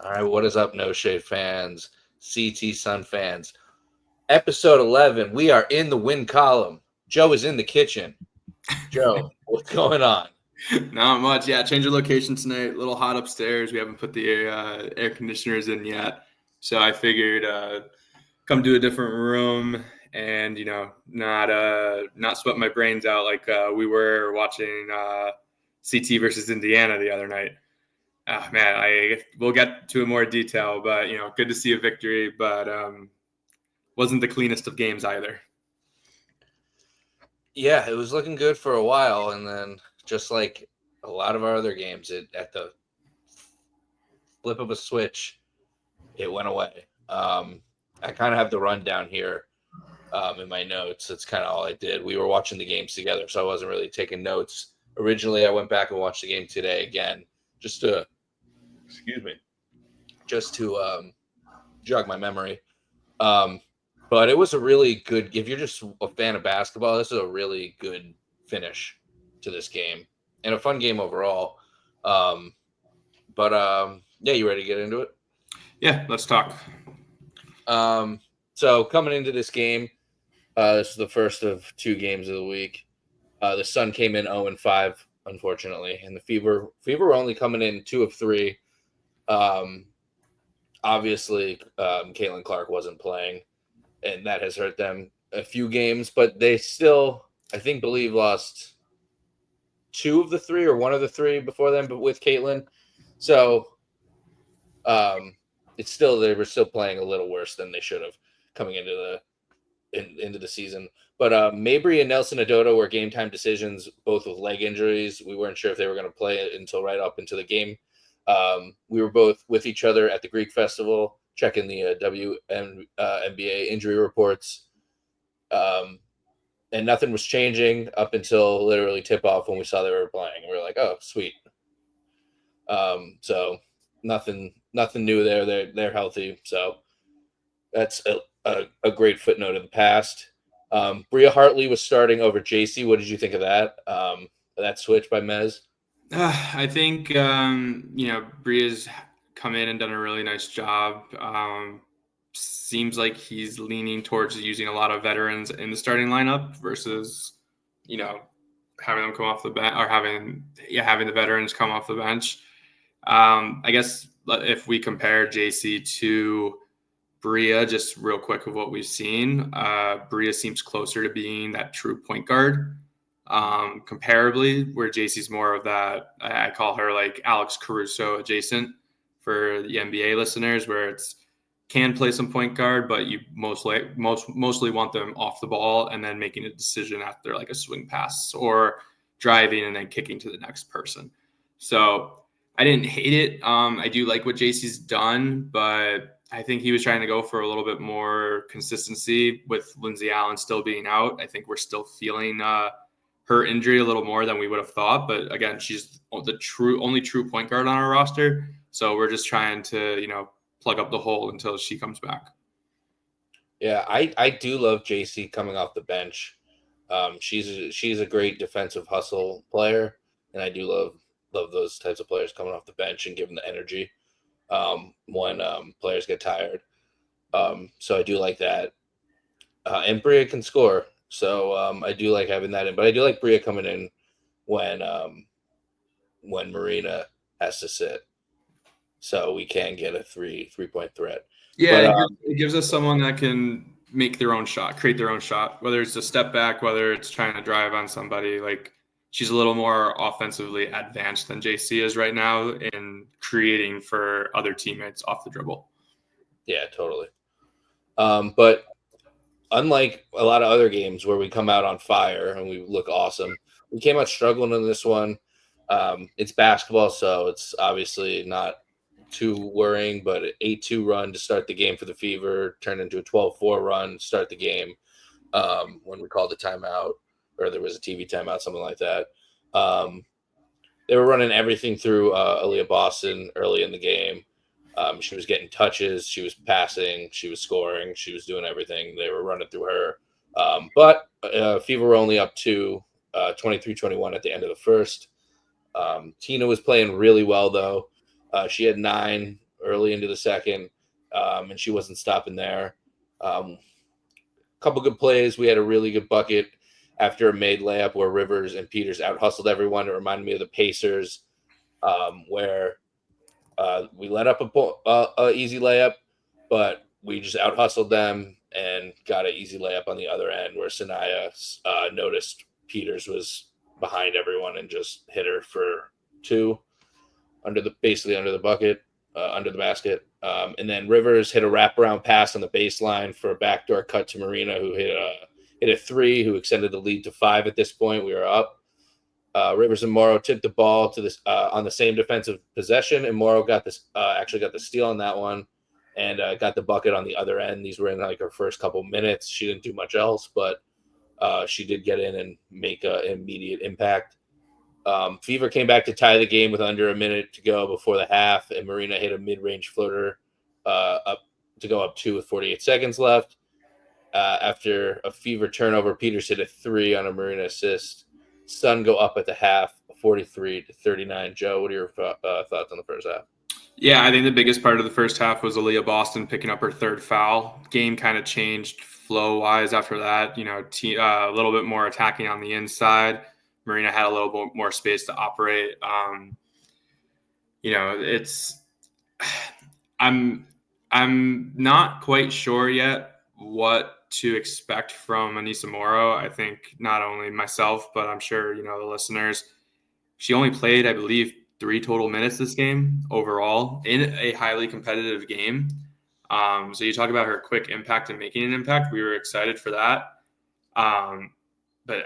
All right, what is up, No Shade fans, CT Sun fans? Episode 11, we are in the win column. Joe is in the kitchen. Joe, what's going on? Not much. Yeah, change of location tonight. A little hot upstairs. We haven't put the air conditioners in yet. So I figured come to a different room and, not sweat my brains out like we were watching CT versus Indiana the other night. Oh, man, we'll get to more detail, but, good to see a victory, but wasn't the cleanest of games either. Yeah, it was looking good for a while, and then just like a lot of our other games, at the flip of a switch, it went away. I kind of have the rundown here in my notes. That's kind of all I did. We were watching the games together, so I wasn't really taking notes. Originally, I went back and watched the game today again, just to jog my memory. But it was a really good. If you're just a fan of basketball, this is a really good finish to this game and a fun game overall. Yeah, you ready to get into it? Yeah, let's talk. So coming into this game, this is the first of two games of the week. The Sun came in 0-5, unfortunately, and the Fever were only coming in 2 of 3. Obviously, Caitlin Clark wasn't playing, and that has hurt them a few games, but they still, I believe, lost 2 of the 3 or 1 of the 3 before them, but with Caitlin. So it's still, they were still playing a little worse than they should have coming into the season. But Mabry and Nelson Adoto were game time decisions, both with leg injuries. We weren't sure if they were going to play it until right up into the game. We were both with each other at the Greek Festival, checking the WNBA injury reports. And nothing was changing up until literally tip-off when we saw they were playing. We were like, oh, sweet. So nothing new there. They're healthy. So that's a great footnote of the past. Bria Hartley was starting over JC. What did you think of that? That switch by Mez? I think, Bria's come in and done a really nice job. Seems like he's leaning towards using a lot of veterans in the starting lineup versus, having them come off the bench or having the veterans come off the bench. I guess if we compare JC to Bria, just real quick of what we've seen, Bria seems closer to being that true point guard. Comparably, where JC's more of that, I call her like Alex Caruso adjacent for the NBA listeners, where it's can play some point guard, but you mostly want them off the ball and then making a decision after like a swing pass or driving and then kicking to the next person. So I didn't hate it. I do like what JC's done, but I think he was trying to go for a little bit more consistency with Lindsay Allen still being out. I think we're still feeling her injury a little more than we would have thought. But again, she's the only true point guard on our roster. So we're just trying to, plug up the hole until she comes back. Yeah, I do love JC coming off the bench. She's a great defensive hustle player, and I do love those types of players coming off the bench and giving the energy when players get tired. So I do like that. And Bria can score, so I do like having that in. But I do like Bria coming in when Marina has to sit, so we can get a 3-point threat. Yeah, but, it gives us someone that can make their own shot, create their own shot, whether it's a step back, whether it's trying to drive on somebody. Like, she's a little more offensively advanced than JC is right now in creating for other teammates off the dribble. Yeah, totally. But unlike a lot of other games where we come out on fire and we look awesome, we came out struggling in this one. It's basketball, so it's obviously not too worrying, but an 8-2 run to start the game for the Fever turned into a 12-4 run to start the game when we called the timeout, or there was a TV timeout, something like that. They were running everything through Aaliyah Boston early in the game. She was getting touches, she was passing, she was scoring, she was doing everything. They were running through her. But Fever were only up to 23-21 at the end of the first. Tina was playing really well, though. She had 9 early into the second, and she wasn't stopping there. Couple good plays. We had a really good bucket after a made layup where Rivers and Peters out hustled everyone. It reminded me of the Pacers, where we let up a easy layup, but we just out hustled them and got an easy layup on the other end where Sanaya noticed Peters was behind everyone and just hit her for two basically under the bucket, under the basket. And then Rivers hit a wraparound pass on the baseline for a backdoor cut to Marina, who hit a three, who extended the lead to 5 at this point. We were up. Rivers and Morrow tipped the ball to this on the same defensive possession, and Morrow got this actually got the steal on that one, and got the bucket on the other end. These were in like her first couple minutes. She didn't do much else, but she did get in and make an immediate impact. Fever came back to tie the game with under a minute to go before the half, and Marina hit a mid-range floater up to go up 2 with 48 seconds left. After a Fever turnover, Peters hit a 3 on a Marina assist. Sun go up at the half, 43-39. Joe, what are your thoughts on the first half? Yeah, I think the biggest part of the first half was Aaliyah Boston picking up her third foul. Game kind of changed flow-wise after that. A little bit more attacking on the inside. Marina had a little bit more space to operate. I'm not quite sure yet what to expect from Anissa Morrow. I think not only myself, but I'm sure, the listeners, she only played, I believe, 3 total minutes this game overall in a highly competitive game. So you talk about her quick impact and making an impact. We were excited for that. But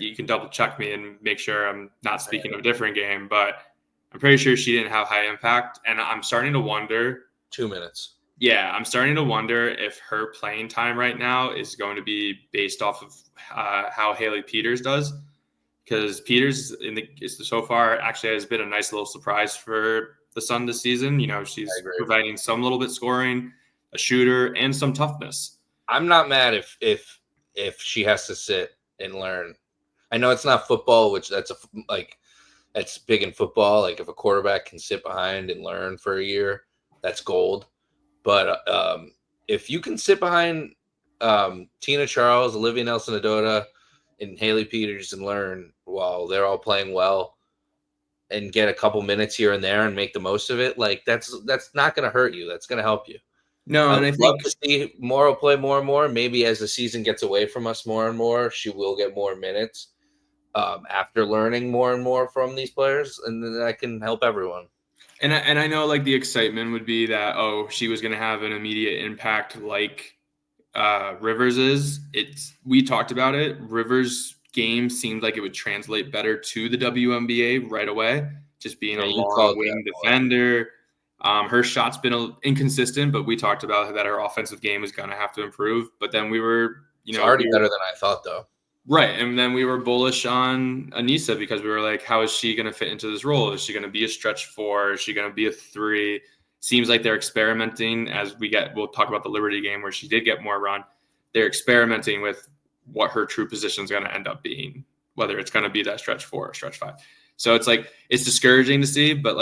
you can double check me and make sure I'm not speaking of a different game, but I'm pretty sure she didn't have high impact. And I'm starting to wonder. 2 minutes. Yeah, I'm starting to wonder if her playing time right now is going to be based off of how Haley Peters does. Because Peters so far actually has been a nice little surprise for the Sun this season. She's providing some little bit scoring, a shooter, and some toughness. I'm not mad if she has to sit and learn. I know it's not football, which that's big in football. Like if a quarterback can sit behind and learn for a year, that's gold. But if you can sit behind Tina Charles, Olivia Nelson-Adota, and Haley Peters and learn while they're all playing well and get a couple minutes here and there and make the most of it, like that's not going to hurt you. That's going to help you. No, and I I'd love to see Morrow play more and more. Maybe as the season gets away from us more and more, she will get more minutes after learning more and more from these players, and then that can help everyone. And I know like the excitement would be that, she was going to have an immediate impact like Rivers is. We talked about it. Rivers' game seemed like it would translate better to the WNBA right away, just being a long wing defender. Her shot's been inconsistent, but we talked about that her offensive game is going to have to improve. But then it's already better than I thought, though. Right. And then we were bullish on Anissa because we were like, how is she going to fit into this role? Is she going to be a stretch 4? Is she going to be a 3? Seems like they're experimenting we'll talk about the Liberty game where she did get more run. They're experimenting with what her true position is going to end up being, whether it's going to be that stretch 4 or stretch 5. So it's discouraging to see, but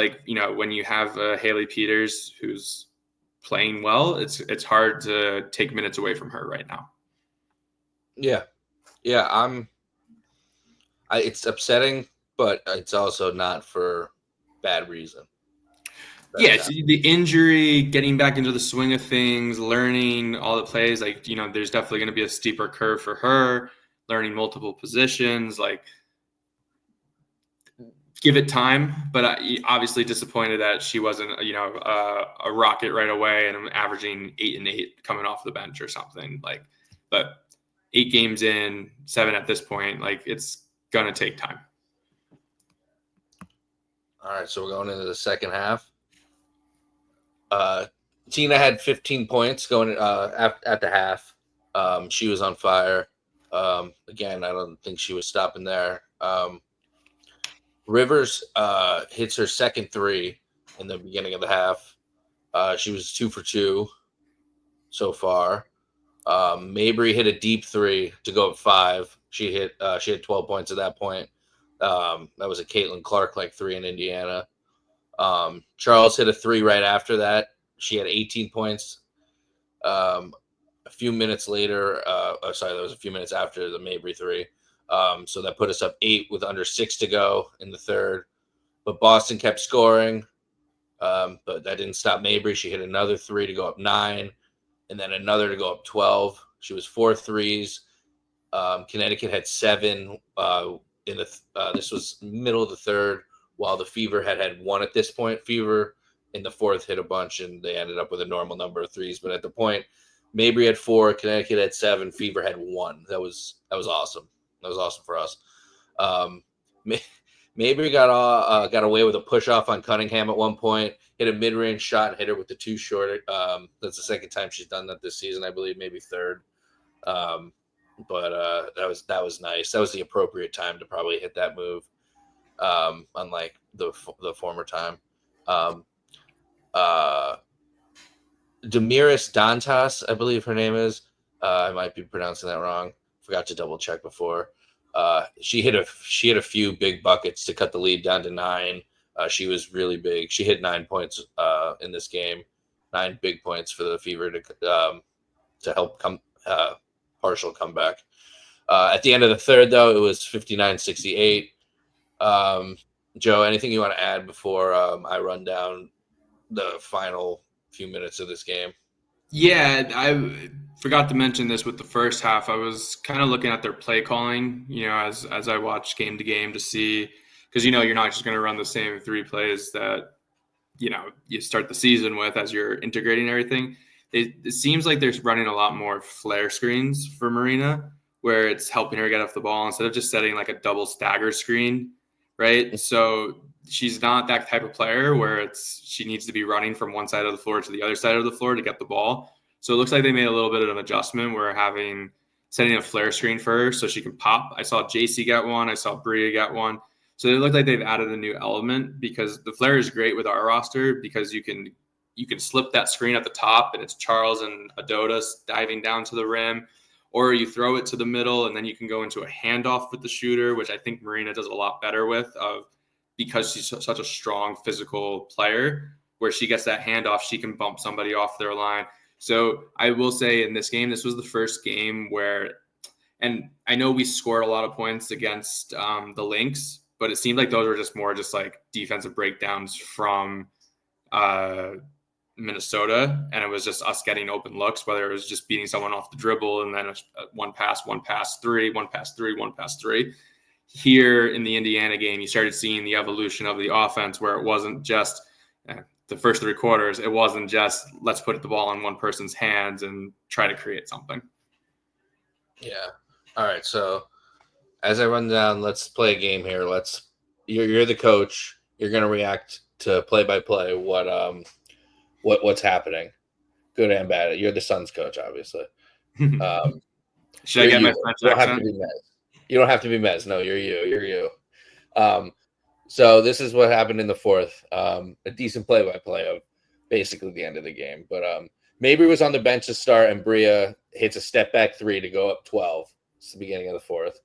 when you have Haley Peters who's playing well, it's hard to take minutes away from her right now. Yeah. Yeah, it's upsetting, but it's also not for bad reason. The injury, getting back into the swing of things, learning all the plays, there's definitely going to be a steeper curve for her, learning multiple positions, give it time, but obviously disappointed that she wasn't, a rocket right away and I'm averaging 8 and 8 coming off the bench or something but 8 games in, 7 at this point, it's going to take time. All right, so we're going into the second half. Tina had 15 points going at the half. She was on fire. Again, I don't think she was stopping there. Rivers hits her second 3 in the beginning of the half. She was 2 for 2 so far. Mabry hit a deep 3 to go up 5. She had 12 points at that point. That was a Caitlin Clark 3 in Indiana. Charles hit a 3 right after that. She had 18 points. A few minutes later, that was a few minutes after the Mabry 3. So that put us up 8 with under 6 to go in the third. But Boston kept scoring. But that didn't stop Mabry. She hit another 3 to go up 9, and then another to go up 12. She was 4 threes. Connecticut had 7 in the. This was middle of the third, while the Fever had 1 at this point. Fever in the fourth hit a bunch, and they ended up with a normal number of threes. But at the point, Mabry had 4, Connecticut had 7, Fever had 1. That was awesome. That was awesome for us. Mabry got away with a push off on Cunningham at one point. Hit a mid range shot and hit her with the 2 short. That's the second time she's done that this season, I believe, maybe third. But that was nice. That was the appropriate time to probably hit that move, unlike the former time. Demiris Dantas, I believe her name is. I might be pronouncing that wrong. Forgot to double check before. She hit a few big buckets to cut the lead down to 9. She was really big. She hit 9 points in this game, 9 big points for the Fever to help partial comeback. At the end of the third, though, it was 59-68. Joe, anything you want to add before I run down the final few minutes of this game? Yeah, I forgot to mention this with the first half. I was kind of looking at their play calling, as I watched game to game to see, because you're not just going to run the same 3 plays that you start the season with as you're integrating everything. It seems like they're running a lot more flare screens for Marina, where it's helping her get off the ball instead of just setting like a double stagger screen, right? So she's not that type of player where she needs to be running from one side of the floor to the other side of the floor to get the ball. So it looks like they made a little bit of an adjustment where setting a flare screen for her so she can pop. I saw JC get one. I saw Bria get one. So it looked like they've added a new element, because the flare is great with our roster because you can slip that screen at the top and it's Charles and Adota diving down to the rim, or you throw it to the middle and then you can go into a handoff with the shooter, which I think Marina does a lot better with, because she's such a strong physical player, where she gets that handoff, she can bump somebody off their line. So I will say in this game, this was the first game where, and I know we scored a lot of points against the Lynx, but it seemed like those were just like defensive breakdowns from Minnesota, and it was just us getting open looks, whether it was just beating someone off the dribble and then one pass, 3, one pass, 3, one pass, 3. Here in the Indiana game, you started seeing the evolution of the offense, where it wasn't just the first 3 quarters. It wasn't just let's put the ball in one person's hands and try to create something. Yeah. All right. So as I run down, let's play a game here. You're the coach. You're going to react to play by play. What's happening, good and bad. You're the Suns coach, obviously. Should I get my French accent? You don't have to be Mez. No, you're you. So this is what happened in the fourth. A decent play-by-play of basically the end of the game. But Mabry was on the bench to start, and Bria hits a step-back 3 to go up 12. It's the beginning of the fourth.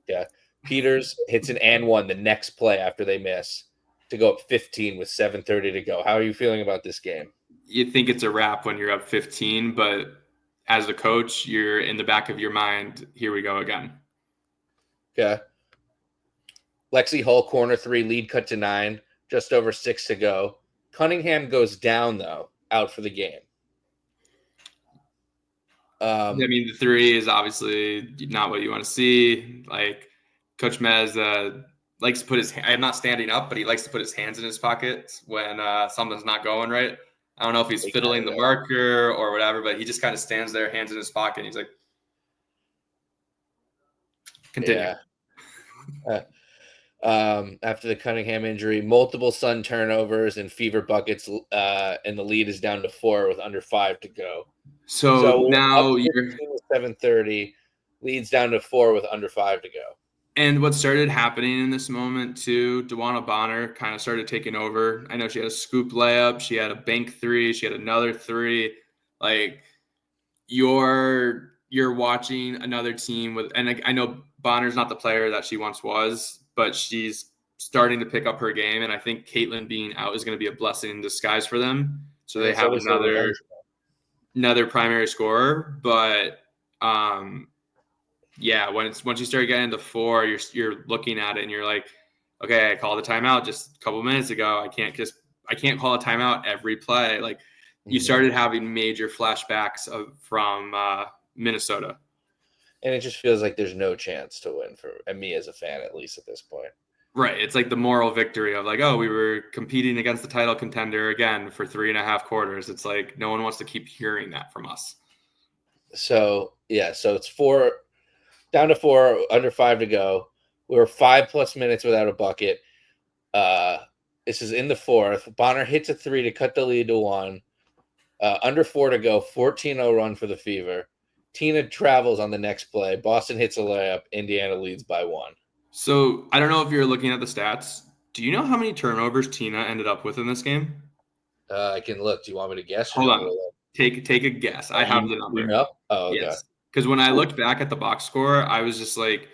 Yeah. Peters hits an and 1 the next play after they miss to go up 15 with 7:30 to go. How are you feeling about this game? You think it's a wrap when you're up 15, but as a coach, you're in the back of your mind, here we go again. Okay. Lexi Hull, corner 3, lead cut to 9, just over 6 to go. Cunningham goes down, though, out for the game. I mean, the 3 is obviously not what you want to see. Like, Coach Mez likes to put I'm not standing up, but he likes to put his hands in his pockets when something's not going right. I don't know if he's fiddling the marker or whatever, but he just kind of stands there, hands in his pocket, and he's like, continue. Yeah. After the Cunningham injury, multiple Sun turnovers and Fever buckets, and the lead is down to 4 with under 5 to go. So now you're 7:30, leads down to 4 with under 5 to go. And what started happening in this moment too, Dewana Bonner kind of started taking over. I know she had a scoop layup, she had a bank 3, she had another 3. Like, you're watching another team with, and I know Bonner's not the player that she once was, but she's starting to pick up her game, and I think Caitlin being out is going to be a blessing in disguise for them. So And they it's have always a revenge. another primary scorer, but yeah, once you start getting to 4, you're looking at it and you're like, okay, I called a timeout just a couple minutes ago. I can't call a timeout every play. Like you started having major flashbacks from Minnesota. And it just feels like there's no chance to win for me as a fan, at least at this point. Right. It's like the moral victory of like, oh, we were competing against the title contender again for 3.5 quarters. It's like no one wants to keep hearing that from us. So yeah, so it's 4 down to 4, under 5 to go. We're 5+ minutes without a bucket. This is in the 4th. Bonner hits a 3 to cut the lead to 1. Under 4 to go, 14-0 run for the Fever. Tina travels on the next play. Boston hits a layup. Indiana leads by 1. So I don't know if you're looking at the stats. Do you know how many turnovers Tina ended up with in this game? I can look. Do you want me to guess? Or Hold do you want me on. to look? Take a guess. I have the You number. know? Oh, okay. Yes. Because when I looked back at the box score, I was just like,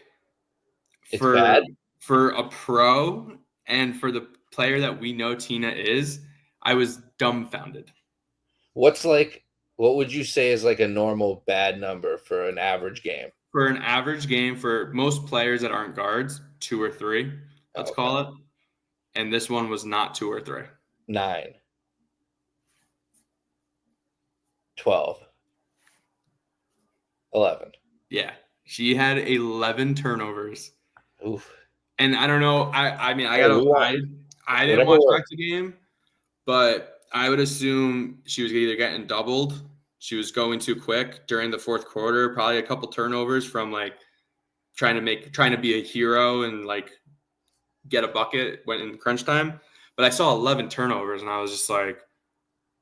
It's bad. for a pro and for the player that we know Tina is, I was dumbfounded. What would you say is like a normal bad number for an average game? For an average game for most players that aren't guards, 2 or 3, let's call it. And this one was not 2 or 3. 9. 12. 11. Yeah. She had 11 turnovers. Oof. And I don't know. I mean, I didn't watch back the game, but I would assume she was either getting doubled, she was going too quick during the 4th quarter, probably a couple turnovers from like trying to be a hero and like get a bucket when in crunch time. But I saw 11 turnovers and I was just like,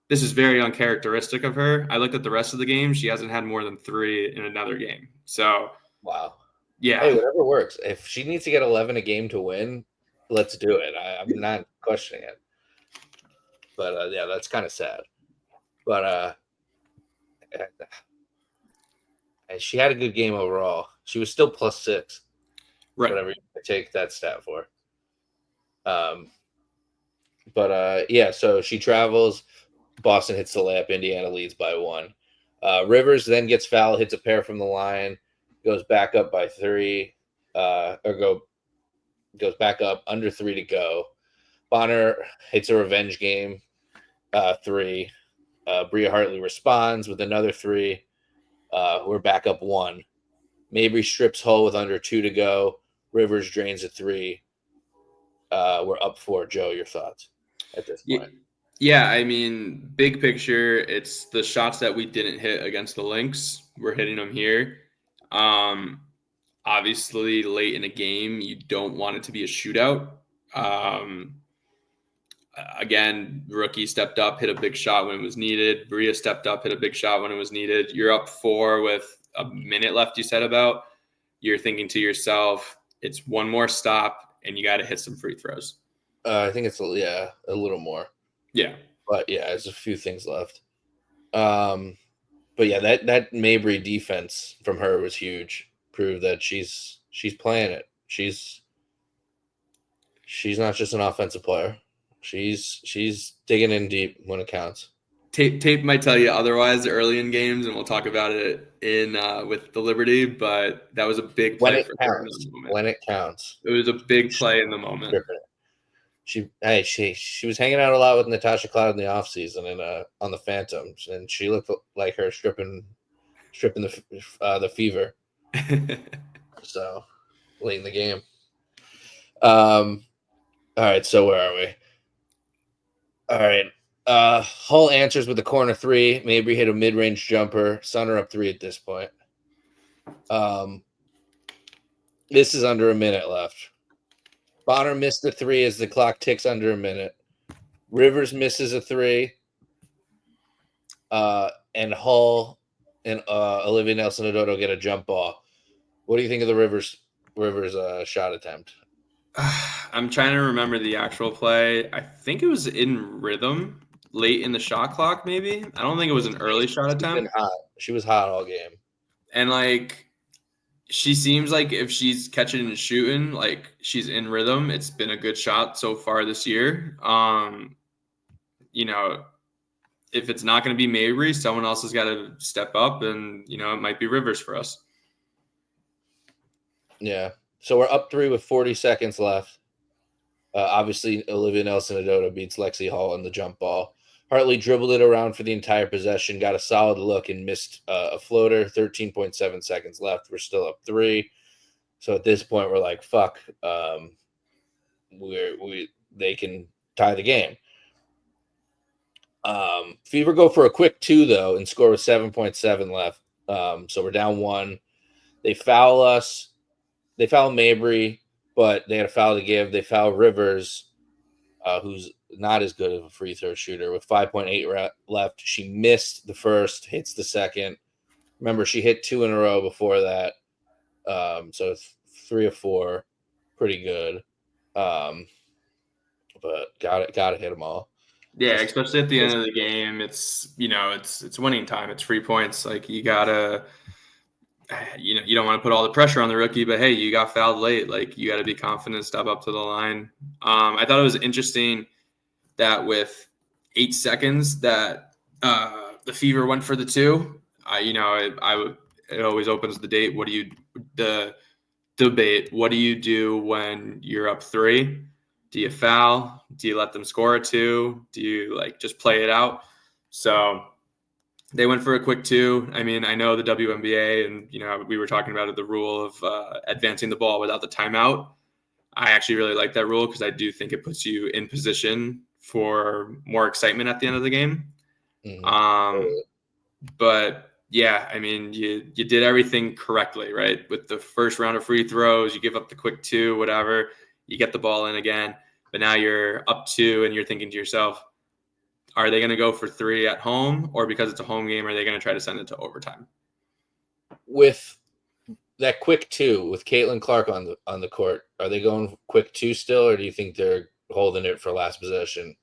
this is very uncharacteristic of her. I looked at the rest of the game. She hasn't had more than 3 in another game. So, wow. Yeah. Hey, whatever works. If she needs to get 11 a game to win, let's do it. I'm not questioning it. But yeah, that's kind of sad. But she had a good game overall. She was still +6. Right. Whatever you take that stat for. But yeah, so she travels. Boston hits the layup. Indiana leads by 1. Rivers then gets fouled, hits a pair from the line, goes back up by 3, goes back up under 3 to go. Bonner hits a revenge game, 3. Bria Hartley responds with another 3. We're back up 1. Mabry strips Hull with under 2 to go. Rivers drains a 3. We're up 4. Joe, your thoughts at this point? Yeah, I mean, big picture, it's the shots that we didn't hit against the Lynx. We're hitting them here. Obviously, late in a game, you don't want it to be a shootout. Again, rookie stepped up, hit a big shot when it was needed. Bria stepped up, hit a big shot when it was needed. You're up 4 with a minute left, you said about. You're thinking to yourself, it's one more stop, and you got to hit some free throws. I think it's a little more. Yeah. But yeah, there's a few things left. But yeah, that Mabry defense from her was huge. Proved that she's playing it. She's not just an offensive player. She's digging in deep when it counts. Tape might tell you otherwise early in games, and we'll talk about it in with the Liberty. But that was a big play for her in the moment. When it counts, it was a big play in the moment. She was hanging out a lot with Natasha Cloud in the offseason and on the Phantoms, and she looked like her stripping the Fever. So late in the game. All right, so where are we? All right. Hull answers with a corner 3. Mabry hit a mid-range jumper. Sunner up 3 at this point. This is under a minute left. Bonner missed the 3 as the clock ticks under a minute. Rivers misses a 3. And Hull and Olivia Nelson-Odoto get a jump ball. What do you think of the Rivers shot attempt? I'm trying to remember the actual play. I think it was in rhythm, late in the shot clock, maybe. I don't think it was an early shot attempt. She was hot all game. And like, She seems like if she's catching and shooting, like she's in rhythm. It's been a good shot so far this year. You know, if it's not going to be Mabry, someone else has got to step up, and it might be Rivers for us. Yeah. So we're up 3 with 40 seconds left. Obviously, Olivia Nelson-Odoto beats Lexi Hall in the jump ball. Hartley dribbled it around for the entire possession, got a solid look, and missed a floater. 13.7 seconds left. We're still up 3. So at this point, we're like, fuck. They can tie the game. Fever go for a quick 2, though, and score with 7.7 left. So we're down 1. They foul us. They foul Mabry, but they had a foul to give. They foul Rivers, who's not as good of a free throw shooter, with 5.8 left. She missed the first, hits the second. Remember, she hit 2 in a row before that. So 3 of 4, pretty good. But gotta hit them all. Yeah, especially at the end of the game, it's it's winning time. It's free points. Like you gotta, you don't want to put all the pressure on the rookie, but hey, you got fouled late. Like you got to be confident, step up to the line. I thought it was interesting that with 8 seconds that the Fever went for the 2. It always opens the debate. What do you do when you're up 3? Do you foul? Do you let them score a 2? Do you just play it out? So they went for a quick 2. I mean, I know the WNBA, and we were talking about it, the rule of advancing the ball without the timeout. I actually really like that rule because I do think it puts you in position for more excitement at the end of the game. Mm-hmm. But yeah, I mean, you did everything correctly, right? With the first round of free throws, you give up the quick 2, whatever, you get the ball in again. But now you're up 2 and you're thinking to yourself, are they going to go for 3 at home, or because it's a home game, are they going to try to send it to overtime? With that quick 2 with Caitlin Clark on the court, are they going quick 2 still, or do you think they're holding it for last possession?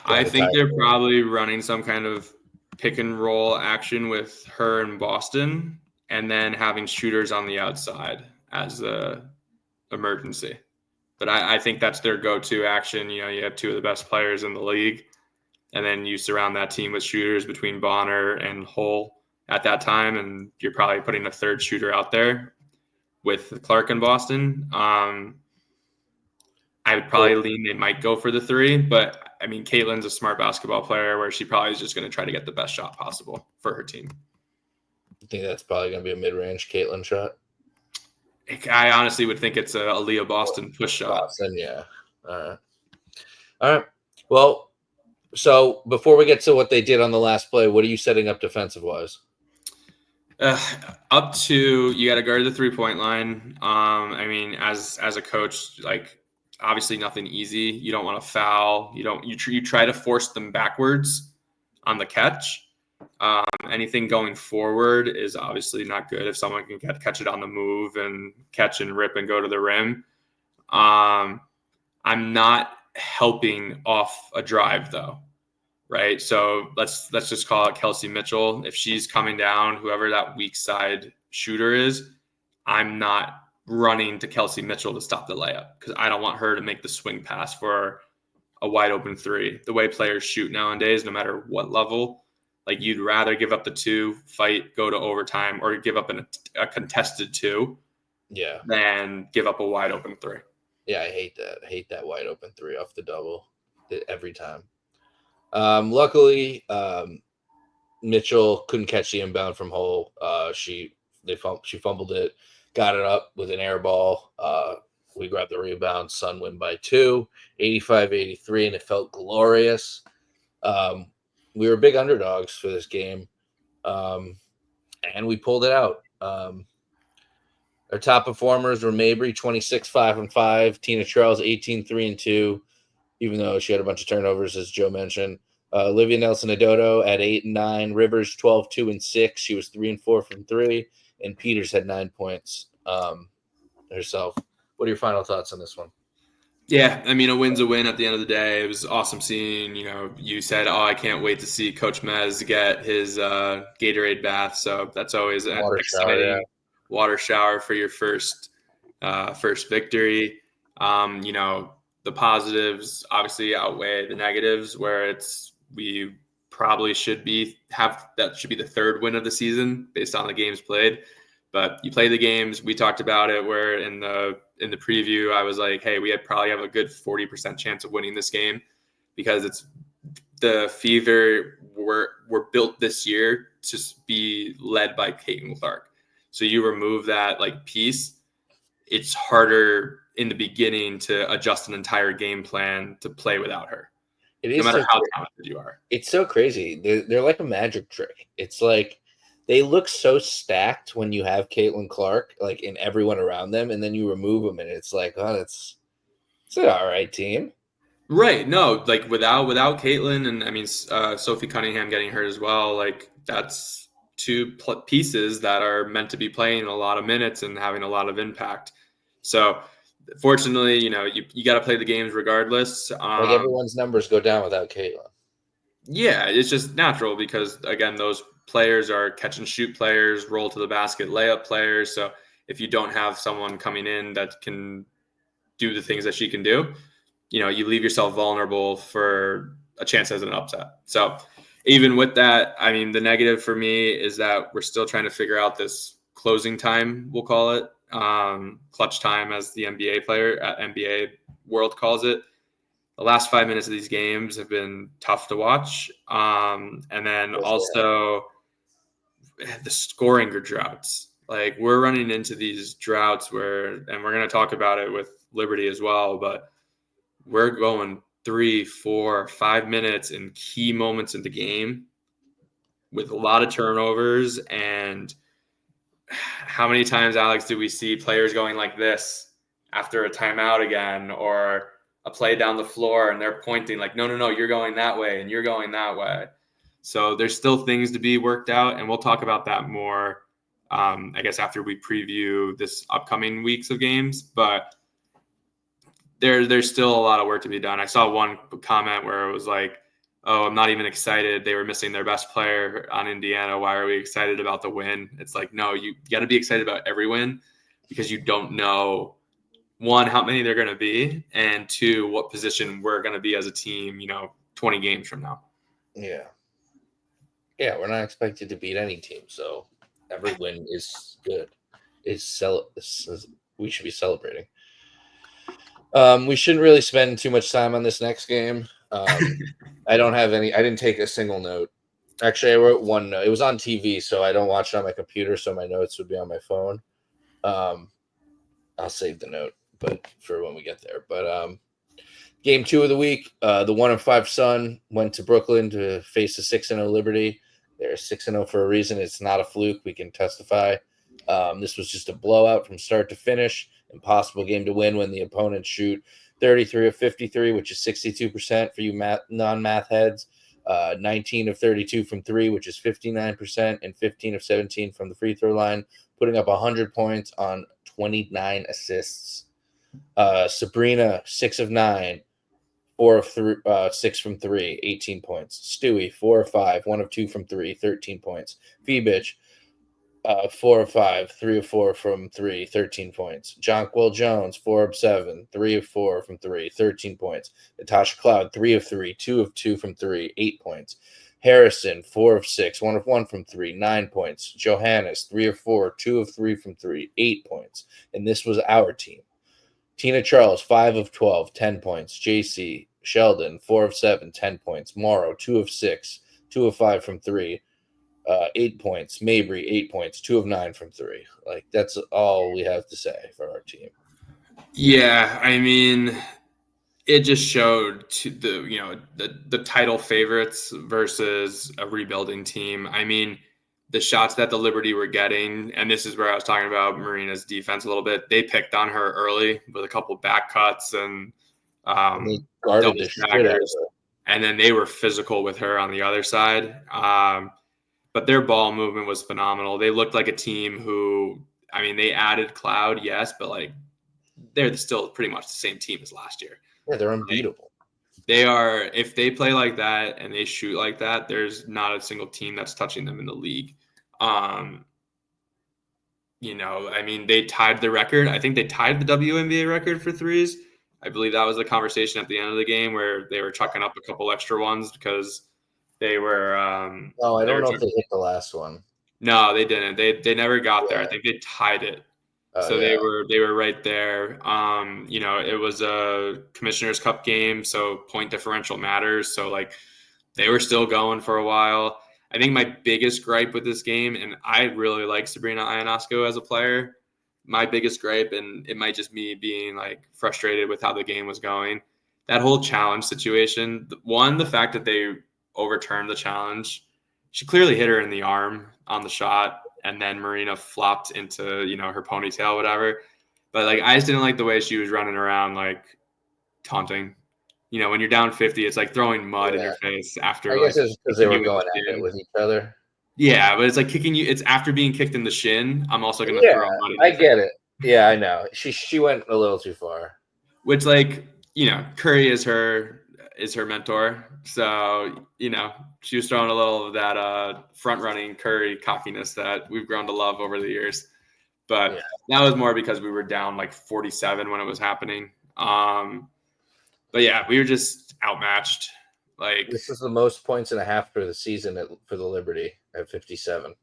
I think they're probably running some kind of pick and roll action with her in Boston, and then having shooters on the outside as a emergency. But I think that's their go-to action. You have 2 of the best players in the league, and then you surround that team with shooters between Bonner and Hull at that time, and you're probably putting a 3rd shooter out there with Clark in Boston. I would probably lean they might go for the 3, but I mean, Caitlin's a smart basketball player where she probably is just going to try to get the best shot possible for her team. I think that's probably going to be a mid-range Caitlin shot. I honestly would think it's a Leah Boston push shot. Boston, yeah. All right. Well, so before we get to what they did on the last play, what are you setting up defensive-wise? Up to, you got to guard the 3-point line. I mean, as a coach, obviously nothing easy. You don't want to foul. You try to force them backwards on the catch. Anything going forward is obviously not good if someone can catch it on the move and catch and rip and go to the rim. I'm not helping off a drive though, right? So let's just call it Kelsey Mitchell. If she's coming down, whoever that weak side shooter is, I'm not running to Kelsey Mitchell to stop the layup because I don't want her to make the swing pass for a wide open 3. The way players shoot nowadays, no matter what level, you'd rather give up the 2, fight, go to overtime, or give up a contested 2, than give up a wide open 3. Yeah, I hate that. I hate that wide open 3 off the double every time. Luckily, Mitchell couldn't catch the inbound from Hull. She fumbled it, got it up with an air ball. We grabbed the rebound. Sun win by 2, 85-83, and it felt glorious. We were big underdogs for this game, and we pulled it out. Our top performers were Mabry, 26, 5-5. Tina Charles, 18, 3-2, even though she had a bunch of turnovers, as Joe mentioned. Olivia Nelson-Odoto at 8 and 9. Rivers, 12, 2-6. She was 3-4 from 3. And Peters had 9 points herself. What are your final thoughts on this one? Yeah, I mean, a win's a win at the end of the day. It was awesome seeing, you said, I can't wait to see Coach Mez get his Gatorade bath. So that's always exciting. water shower for your first victory. The positives obviously outweigh the negatives, where we probably should be the third win of the season based on the games played. But you play the games. We talked about it where in the preview I was like, hey, we probably have a good 40% chance of winning this game because it's the Fever were built this year to be led by Caitlin Clark. So you remove that piece, it's harder in the beginning to adjust an entire game plan to play without her. It no is matter how talented you are. It's so crazy. They're like a magic trick. It's like they look so stacked when you have Caitlin Clark, like in everyone around them, and then you remove them, and it's like, oh, it's an all right team. Right. No, without Caitlin, and I mean Sophie Cunningham getting hurt as well, that's two pieces that are meant to be playing a lot of minutes and having a lot of impact. So fortunately, you got to play the games regardless. Everyone's numbers go down without Caitlin. Yeah, it's just natural because, again, those players are catch and shoot players, roll to the basket, layup players. So if you don't have someone coming in that can do the things that she can do, you leave yourself vulnerable for a chance as an upset. So even with that, I mean, the negative for me is that we're still trying to figure out this closing time, we'll call it, clutch time as the NBA world calls it. The last 5 minutes of these games have been tough to watch. And then also the scoring droughts. We're running into these droughts and we're going to talk about it with Liberty as well, but we're going 3, 4, 5 minutes in key moments in the game with a lot of turnovers. And how many times, Alex, do we see players going like this after a timeout again, or a play down the floor and they're pointing like, no, you're going that way and you're going that way. So there's still things to be worked out, and we'll talk about that more, I guess, after we preview this upcoming weeks of games. But there's still a lot of work to be done. I saw one comment where it was like, oh, I'm not even excited. They were missing their best player on Indiana. Why are we excited about the win? It's like, no, you got to be excited about every win because you don't know, one, how many they're going to be, and two, what position we're going to be as a team, 20 games from now. Yeah. Yeah, we're not expected to beat any team, so every win is good. We should be celebrating. We shouldn't really spend too much time on this next game. I don't have any. I didn't take a single note. Actually, I wrote one note. It was on TV, so I don't watch it on my computer, so my notes would be on my phone. I'll save the note, but for when we get there. But game 2 of the week, the 1-5 Sun went to Brooklyn to face the 6-0 Liberty. They're 6-0 for a reason. It's not a fluke. We can testify. This was just a blowout from start to finish. Impossible game to win when the opponents shoot 33 of 53, which is 62% for you non-math heads. 19 of 32 from 3, which is 59%, and 15 of 17 from the free throw line, putting up 100 points on 29 assists. Sabrina, 6 of 9, 4 of 6 from 3, 18 points. Stewie, 4 of 5, 1 of 2 from 3, 13 points. Fee-Bitch, 4 of 5, 3 of 4 from 3, 13 points. Jonquil Jones, 4 of 7, 3 of 4 from 3, 13 points. Natasha Cloud, 3 of 3, 2 of 2 from 3, 8 points. Harrison, 4 of 6, 1 of 1 from 3, 9 points. Johannes, 3 of 4, 2 of 3 from 3, 8 points. And this was our team. Tina Charles, 5 of 12, 10 points. JC Sheldon, 4 of 7, 10 points. Morrow, 2 of 6, 2 of 5 from 3, 8 points. Mabry, 8 points, 2 of 9 from 3. That's all we have to say for our team. Yeah, I mean, it just showed the title favorites versus a rebuilding team. I mean, the shots that the Liberty were getting, and this is where I was talking about Marina's defense a little bit. They picked on her early with a couple back cuts and they guarded the shit out of her. And then they were physical with her on the other side. But their ball movement was phenomenal. They looked like a team who, I mean, they added Cloud, yes, but they're still pretty much the same team as last year. Yeah, they're unbeatable. They are, if they play like that and they shoot like that, there's not a single team that's touching them in the league. I mean, they tied the record. I think they tied the WNBA record for threes. I believe that was the conversation at the end of the game where they were chucking up a couple extra ones because they were. Oh, I They don't were know if they hit the last one. No, they didn't. They never got there. I Yeah. think they tied it. Oh, So yeah. they were right there. It was a Commissioner's Cup game, so point differential matters. So like they were still going for a while. I think my biggest gripe with this game, and I really like Sabrina Ionescu as a player, my biggest gripe, and it might just me being like frustrated with how the game was going. That whole challenge situation, one, the fact that they overturned the challenge, she clearly hit her in the arm on the shot, and then Marina flopped into, her ponytail, whatever. But like I just didn't like the way she was running around like taunting. When you're down 50, it's like throwing mud in Yeah. your face I after guess like it was because they kicking were you in going the at it shin. with each other. Yeah, but it's like kicking you. It's after being kicked in the shin. I'm also going to Yeah, throw mud in I your face. get it. Yeah, I know. She went a little too far. Which, like, Curry is her mentor. So she was throwing a little of that front running Curry cockiness that we've grown to love over the years. But Yeah. that was more because we were down like 47 when it was happening. But yeah, we were just outmatched. Like, This is the most points and a half for the season for the Liberty at 57.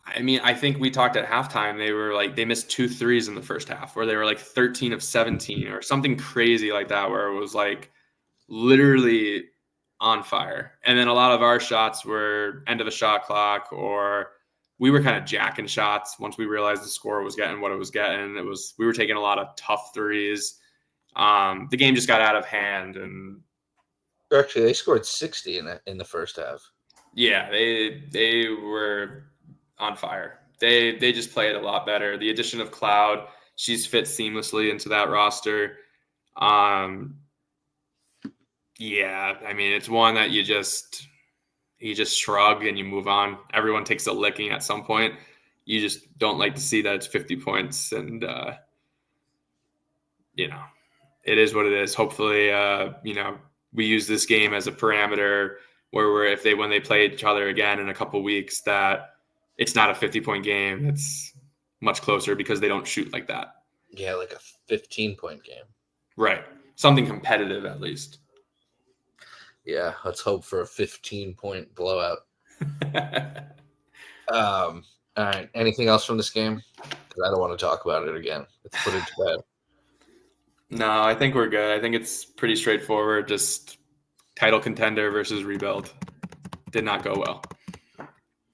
I mean, I think we talked at halftime. They were like, they missed 2 threes in the first half, where they were like 13 of 17 or something crazy like that, where it was like literally on fire. And then a lot of our shots were end of the shot clock, or we were kind of jacking shots once we realized the score was getting what it was getting. We were taking a lot of tough threes. The game just got out of hand, and Actually, they scored 60 in the first half. yeah, they were on fire. They just played a lot better. The addition of Cloud, she's fit seamlessly into that roster. Yeah, I mean, it's one that you just shrug and you move on. Everyone takes a licking at some point. You just don't like to see that it's 50 points, and it is what it is. Hopefully, we use this game as a parameter where when they play each other again in a couple weeks, that it's not a 50-point game. It's much closer because they don't shoot like that. Yeah, like a 15-point game. Right. Something competitive at least. Yeah, let's hope for a 15-point blowout. All right. Anything else from this game? Because I don't want to talk about it again. Let's put it to bed. No, I think we're good. I think it's pretty straightforward. Just title contender versus rebuild. Did not go well.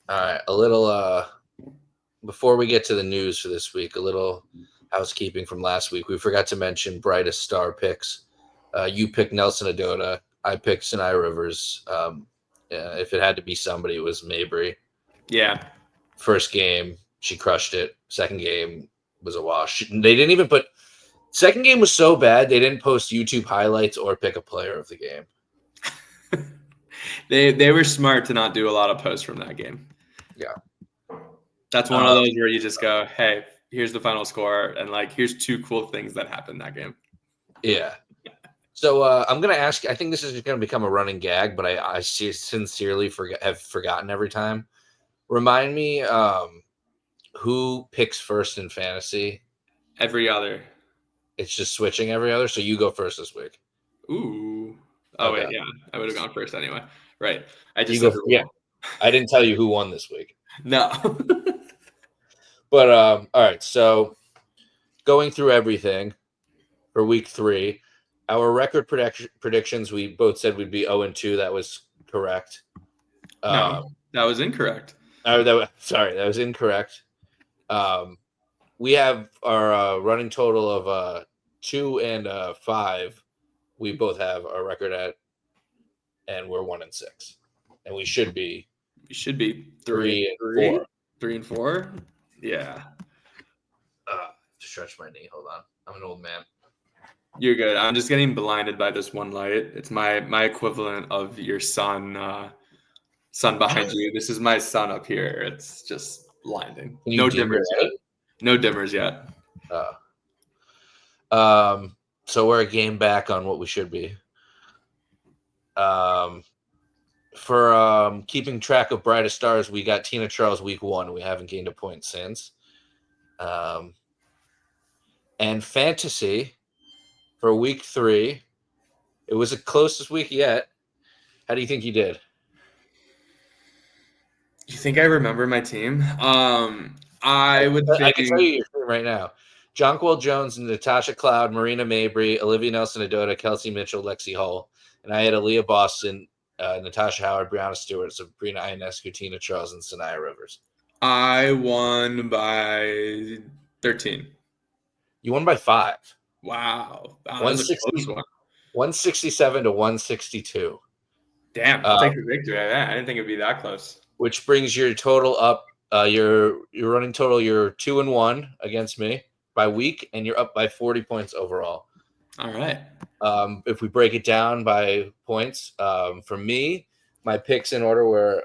All right. A little before we get to the news for this week, a little housekeeping from last week. We forgot to mention brightest star picks. You picked Nelson Adona. I picked Sinai Rivers. If it had to be somebody, it was Mabry. Yeah. First game, she crushed it. Second game was a wash. They didn't even put. Second game was so bad they didn't post YouTube highlights or pick a player of the game. They were smart to not do a lot of posts from that game. Yeah. That's one of those where you just go, hey, here's the final score, and like here's 2 cool things that happened that game. Yeah. So I'm going to ask, I think this is going to become a running gag, but I sincerely have forgotten every time. Remind me who picks first in fantasy. Every other. It's just switching every other. So you go first this week. Ooh. Oh, Okay. wait, yeah. I would have gone first anyway. Right. I just You said go. Yeah. I didn't tell you who won this week. No. But all right. So going through everything for week 3, our record predictions, we both said we'd be 0-2. That was correct. No, that was incorrect. That was incorrect. We have our running total of 2 and 5. We both have our record at, and we're 1-6, and we should be 3 and 4. 3 and 4. Yeah. Stretch my knee. Hold on. I'm an old man. You're good. I'm just getting blinded by this one light. It's my equivalent of your sun behind you. This is my sun up here. It's just blinding. No dimmers yet. No dimmers yet. So we're a game back on what we should be. For keeping track of brightest stars, we got Tina Charles week 1. We haven't gained a point since. And fantasy for week 3, it was the closest week yet. How do you think you did? You think I remember my team? I would I can tell think you your team right now. Jonquil Jones, Natasha Cloud, Marina Mabry, Olivia Nelson-Adota, Kelsey Mitchell, Lexi Hull. And I had Aaliyah Boston, Natasha Howard, Brianna Stewart, Sabrina Ionescu, Tina Charles, and Sanaya Rivers. I won by 13. You won by 5. Wow. That was a 160, close one. 167 to 162. Damn, I'll take the victory. I didn't think it'd be that close. Which brings your total up. Your running total. You're 2-1 against me by week, and you're up by 40 points overall. All right. If we break it down by points, for me, my picks in order were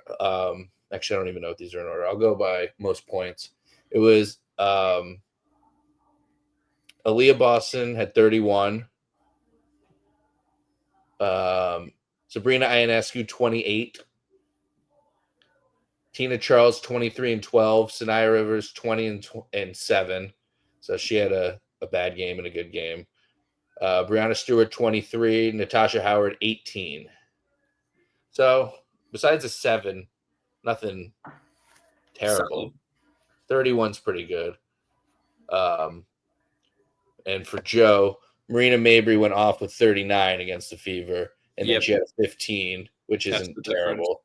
actually I don't even know if these are in order. I'll go by most points. It was Aaliyah Boston had 31. Sabrina Ionescu 28. Tina Charles 23 and 12. Sanaya Rivers 20 and 7. So she had a bad game and a good game. Brianna Stewart 23. Natasha Howard 18. So besides a 7, nothing terrible. 31's pretty good. And for Joe, Marina Mabry went off with 39 against the Fever, and then she had 15, which isn't terrible.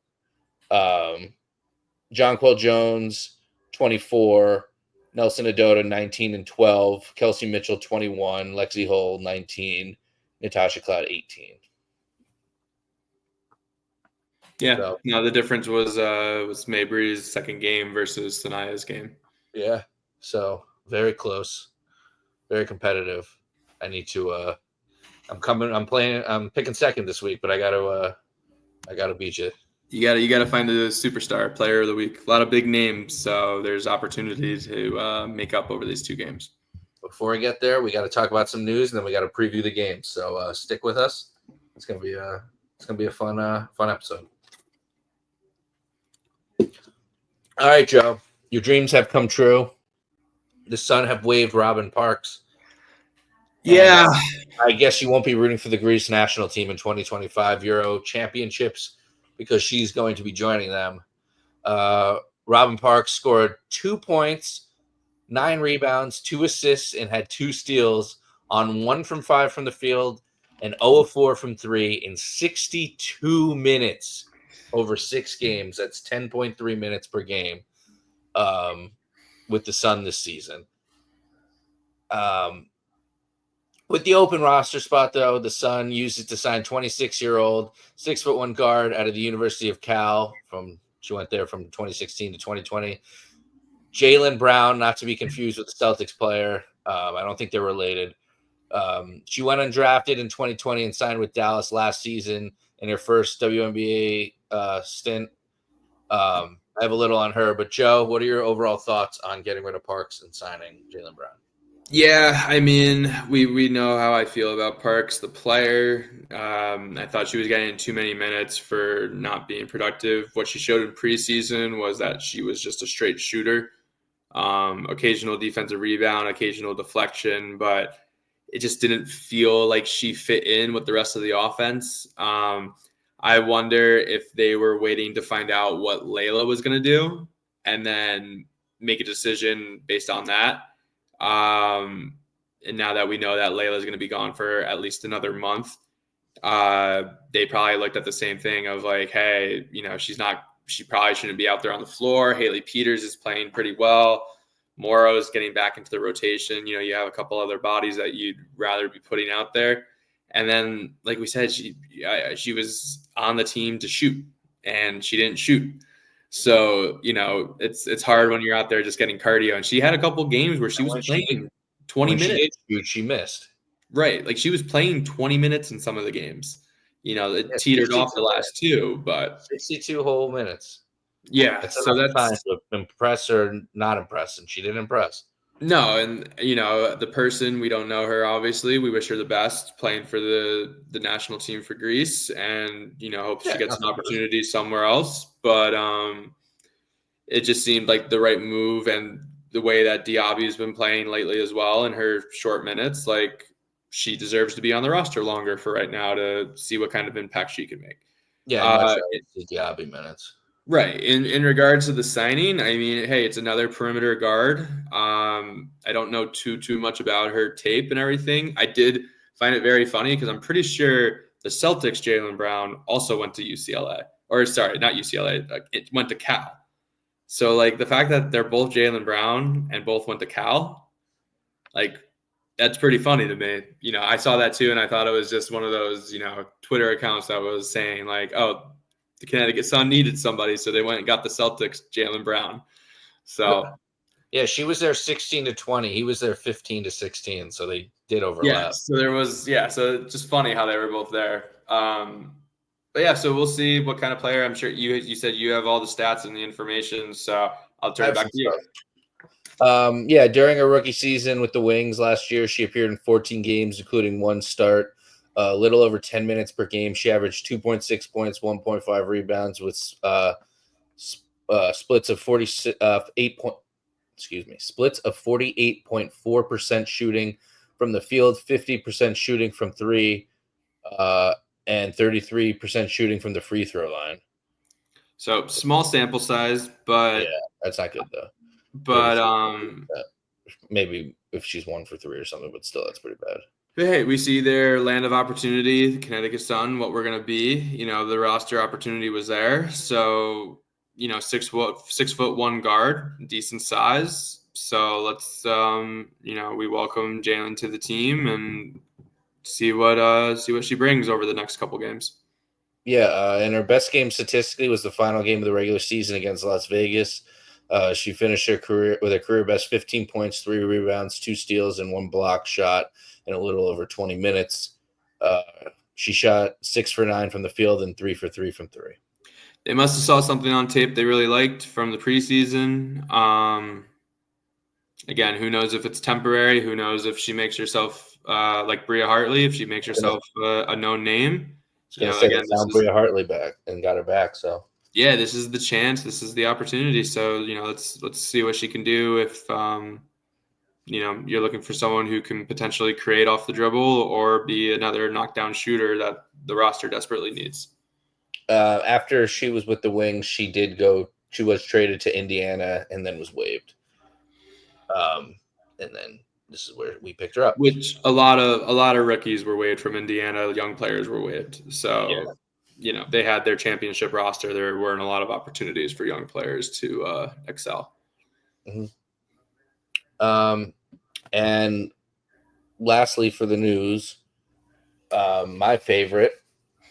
Jonquil Jones, 24. Nelson-Adota, 19 and 12. Kelsey Mitchell, 21. Lexi Hull, 19. Natasha Cloud, 18. Yeah. So, no, the difference was Mabry's second game versus Sanaya's game. Yeah. So very close, very competitive. I need to. I'm picking second this week, but I gotta beat you. You gotta find the superstar player of the week. A lot of big names, so there's opportunity to make up over these 2 games. Before we get there, we got to talk about some news, and then we got to preview the games. So stick with us. It's gonna be a fun episode. All right, Joe. Your dreams have come true. The Sun have waived Robin Parks. Yeah. I guess you won't be rooting for the Greece national team in 2025 Euro Championships because she's going to be joining them. Robin Parks scored 2 points, 9 rebounds, 2 assists, and had 2 steals on 1 from 5 from the field and 0 of 4 from 3 in 62 minutes over 6 games. That's 10.3 minutes per game with the Sun this season. With the open roster spot, though, the Sun used it to sign 26-year-old, 6'1" guard out of the University of Cal. She went there from 2016 to 2020. Jaylen Brown, not to be confused with the Celtics player. I don't think they're related. She went undrafted in 2020 and signed with Dallas last season in her first WNBA stint. I have a little on her, but Joe, what are your overall thoughts on getting rid of Parks and signing Jaylen Brown? Yeah, I mean, we know how I feel about Parks, the player. I thought she was getting too many minutes for not being productive. What she showed in preseason was that she was just a straight shooter. Occasional defensive rebound, occasional deflection, but it just didn't feel like she fit in with the rest of the offense. I wonder if they were waiting to find out what Layla was going to do and then make a decision based on that. And now that we know that Layla is going to be gone for at least another month, they probably looked at the same thing of like, hey, she probably shouldn't be out there on the floor. Haley Peters is playing pretty well. Morrow is getting back into the rotation. You have a couple other bodies that you'd rather be putting out there. And then, like we said, she was on the team to shoot, and she didn't shoot. So, it's hard when you're out there just getting cardio. And she had a couple games where she was playing 20 minutes. She missed. Right. Like she was playing 20 minutes in some of the games. It teetered off the last 2, but 62 whole minutes. Yeah. So that's time to impress or not impress, and she didn't impress. No, and the person, we don't know her, obviously. We wish her the best playing for the national team for Greece, and hope she gets an opportunity somewhere else. But it just seemed like the right move, and the way that Diaby's been playing lately as well in her short minutes, like she deserves to be on the roster longer for right now to see what kind of impact she can make. Yeah, I'd much rather see Diaby minutes. Right. In regards to the signing, I mean, hey, it's another perimeter guard. I don't know too much about her tape and everything. I did find it very funny because I'm pretty sure the Celtics Jaylen Brown also went to UCLA, or sorry, not UCLA. It went to Cal. So like the fact that they're both Jaylen Brown and both went to Cal, like that's pretty funny to me. You know, I saw that too, and I thought it was just one of those, you know, Twitter accounts that was saying like, oh, the Connecticut Sun needed somebody, so they went and got the Celtics Jaylen Brown. So yeah, she was there 16 to 20. He was there 15 to 16, so they did overlap. yeah, so there was so just funny how they were both there. But yeah, so we'll see what kind of player. I'm sure you said you have all the stats and the information, so I'll turn it back to you. Yeah, during her rookie season with the Wings last year, she appeared in 14 games, including one start. A little over 10 minutes per game. She averaged 2.6 points, 1.5 rebounds, with splits of 48.4% shooting from the field, 50% shooting from three, and 33% shooting from the free throw line. So small sample size, but yeah, that's not good though. But maybe if she's 1 for 3 or something, but still that's pretty bad. But hey, we see their land of opportunity, the Connecticut Sun, what we're gonna be. You know, the roster opportunity was there. So, you know, 6'1" guard, decent size. So let's you know, we welcome Jaylen to the team and see what she brings over the next couple games. Yeah, and her best game statistically was the final game of the regular season against Las Vegas. She finished her career with a career best 15 points, 3 rebounds, 2 steals, and 1 block shot in a little over 20 minutes. She shot 6 for 9 from the field and 3 for 3 from 3. They must have saw something on tape they really liked from the preseason. Again, who knows if it's temporary? Who knows if she makes herself like Bria Hartley, if she makes herself a known name? You know, again, found Bria Hartley back and got her back. So yeah, this is the chance. This is the opportunity. So you know, let's see what she can do. If you know, you're looking for someone who can potentially create off the dribble or be another knockdown shooter that the roster desperately needs. After she was with the Wings, she was traded to Indiana and then was waived. And then this is where we picked her up. Which a lot of rookies were waived from Indiana. Young players were waived. So, yeah. You know, they had their championship roster. There weren't a lot of opportunities for young players to excel. Mm-hmm. And lastly, for the news, my favorite,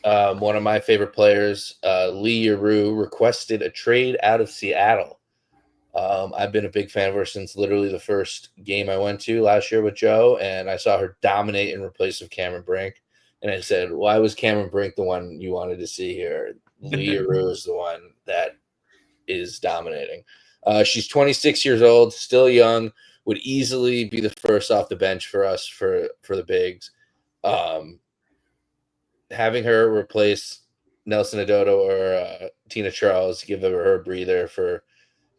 one of my favorite players, Lee Yarou, requested a trade out of Seattle. I've been a big fan of her since literally the first game I went to last year with Joe, and I saw her dominate in replace of Cameron Brink. And I said, why was Cameron Brink the one you wanted to see here? Lee Yarou is the one that is dominating. She's 26 years old, still young, would easily be the first off the bench for us for the bigs. Having her replace Nelson Adodo or Tina Charles, give her a breather for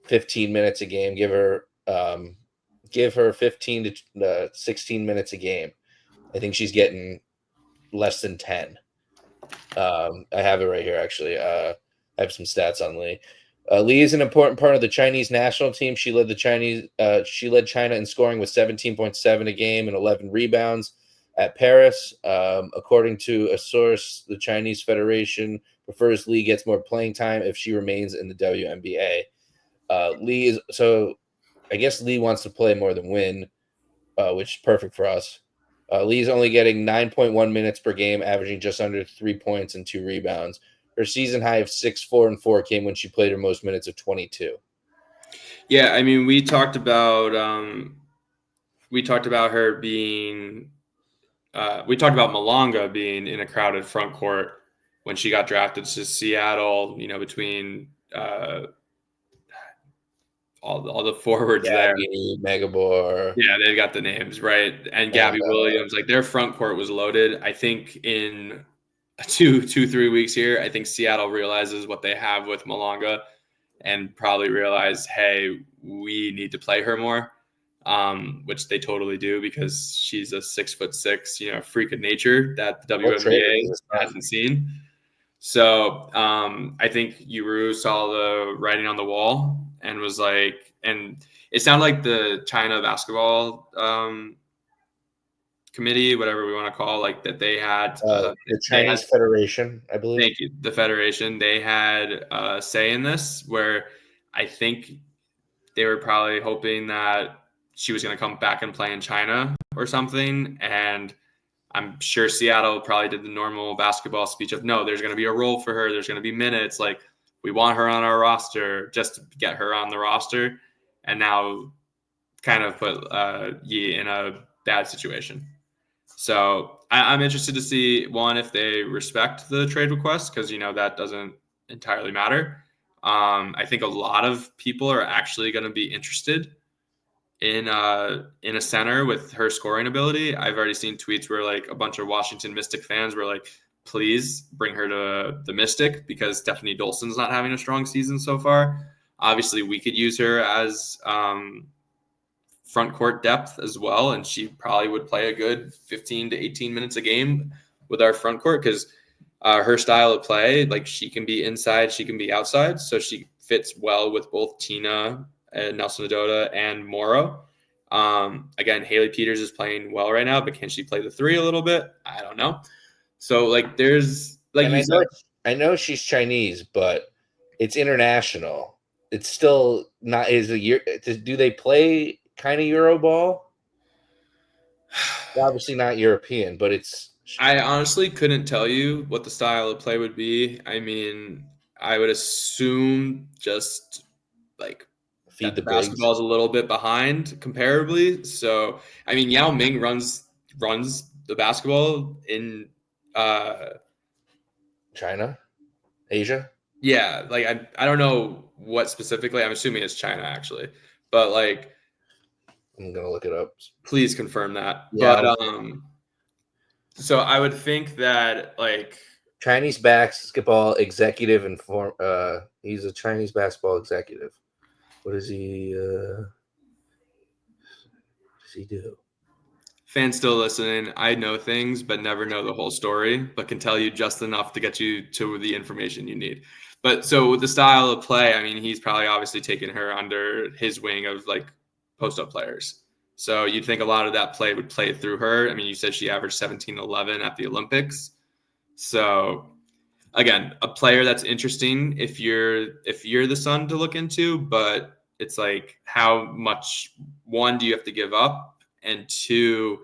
15 minutes a game, give her 15 to 16 minutes a game. I think she's getting less than 10. I have it right here, actually. I have some stats on Lee. Lee is an important part of the Chinese national team. She led China in scoring with 17.7 a game and 11 rebounds at Paris. According to a source, the Chinese Federation prefers Lee gets more playing time if she remains in the WNBA. I guess Lee wants to play more than win, which is perfect for us. Lee's only getting 9.1 minutes per game, averaging just under 3 points and 2 rebounds. Her season high of 6, 4, and 4 came when she played her most minutes of 22. Yeah, I mean, we talked about her being. We talked about Malonga being in a crowded front court when she got drafted to Seattle. You know, between all the forwards there. Megabor. Yeah, they've got the names, right? And Gabby Williams, like their front court was loaded. I think in 3 weeks here, I think Seattle realizes what they have with Malonga. and probably realize, hey, we need to play her more, which they totally do because she's a 6'6", freak of nature that the What trade WNBA is this from? hasn't seen. So I think Yuru saw the writing on the wall and was like, and it sounded like the China basketball committee, whatever we want to call, like that they had The Chinese Federation, I believe. thank you, the federation, they had a say in this, where I think they were probably hoping that she was going to come back and play in China or something, and I'm sure Seattle probably did the normal basketball speech of, no, there's going to be a role for her. There's going to be minutes. Like, we want her on our roster just to get her on the roster. And now kind of put Yi in a bad situation. So I'm interested to see, one, if they respect the trade request, because, that doesn't entirely matter. I think a lot of people are actually going to be interested in a center with her scoring ability. I've already seen tweets where like a bunch of Washington Mystic fans were like, please bring her to the Mystic because Stephanie Dolson's not having a strong season so far. Obviously, we could use her as front court depth as well, and she probably would play a good 15 to 18 minutes a game with our front court because her style of play, like she can be inside, she can be outside, so she fits well with both Tina and Nelson Adota and Morrow. Again, Haley Peters is playing well right now, but can she play the three a little bit? I don't know. So like there's like And you said, I know she's Chinese, but it's international. It's still not is a year. Do they play kind of Euro ball? Obviously not European, but it's I honestly couldn't tell you what the style of play would be. I mean, I would assume just like feed that the the bigs. basketball is a little bit behind comparably. So, I mean, Yao Ming runs the basketball in China, Asia. yeah, like I don't know what specifically. I'm assuming it's China actually. But like I'm gonna look it up. please confirm that. But Yeah, so I would think that like Chinese basketball executive and form. He's a Chinese basketball executive. What does he? Does he do? fans still listening, I know things, but never know the whole story, but can tell you just enough to get you to the information you need. But so with the style of play, I mean, he's probably obviously taken her under his wing of like post up players. So you'd think a lot of that play would play through her. I mean, you said she averaged 17-11 at the Olympics. So again, a player that's interesting if you're the Sun to look into, but it's like how much, one, do you have to give up? And two,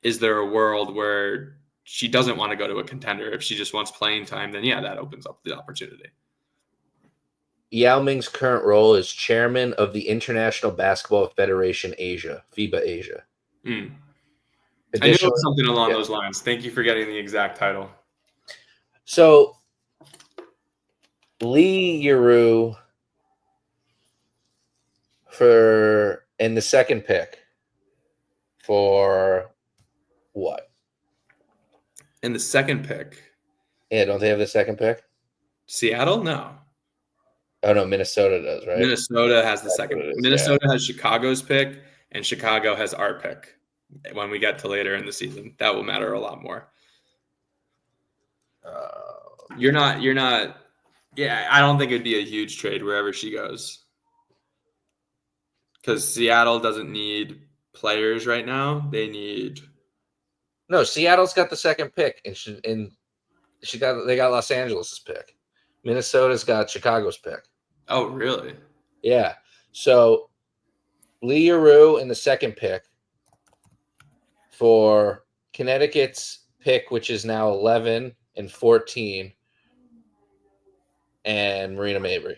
is there a world where she doesn't want to go to a contender? If she just wants playing time, then yeah, that opens up the opportunity. Yao Ming's current role is chairman of the International Basketball Federation Asia, FIBA Asia. I knew it Additionally, was something along those lines. Thank you for getting the exact title. So Lee Yuru in the second pick for what? In the second pick, Yeah, don't they have the second pick? Seattle? No. Oh no, Minnesota does, right? Minnesota has the That's second. what it is, Minnesota has Chicago's pick, and Chicago has our pick. When we get to later in the season, that will matter a lot more. You're not. Yeah, I don't think it'd be a huge trade wherever she goes, because Seattle doesn't need players right now. They need. No, Seattle's got the second pick, and they got Los Angeles' pick. Minnesota's got Chicago's pick. Oh, really? Yeah. So Lee Yuru in the second pick for Connecticut's pick, which is now 11 and 14, and Marina Mabry.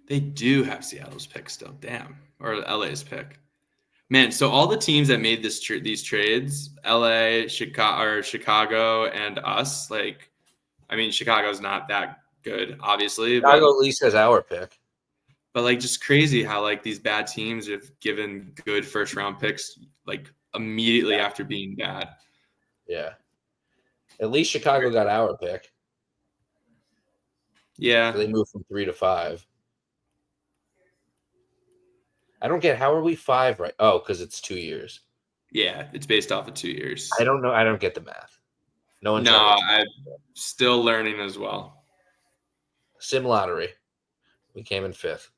They do have Seattle's pick still. Damn. Or LA's pick. Man, so all the teams that made these trades, LA, Chicago, and us, like, I mean, Chicago's not that good, obviously, Chicago at least has our pick. but like just crazy how like these bad teams have given good first round picks like immediately after being bad. Yeah. At least Chicago got our pick. Yeah. So they moved from 3 to 5. I don't get, how are we 5 right? Oh, because it's 2 years. Yeah, it's based off of 2 years. I don't know. I don't get the math. No one No, tell me. I'm still learning as well. Sim lottery. We came in 5th.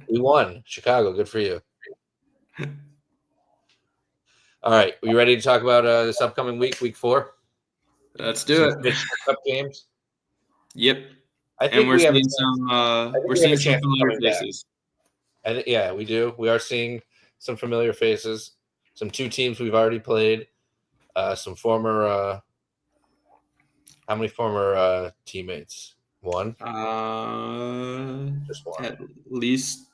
We won. Chicago, good for you. All right. Are you ready to talk about this upcoming week 4? Let's do Some it. Commissioner Cup games. Yep. I And think we have a chance. we're seeing some familiar Coming back. faces. Yeah, we do. We are seeing some familiar faces. Some 2 teams we've already played. Some former. How many former teammates? 1. Just 1. At least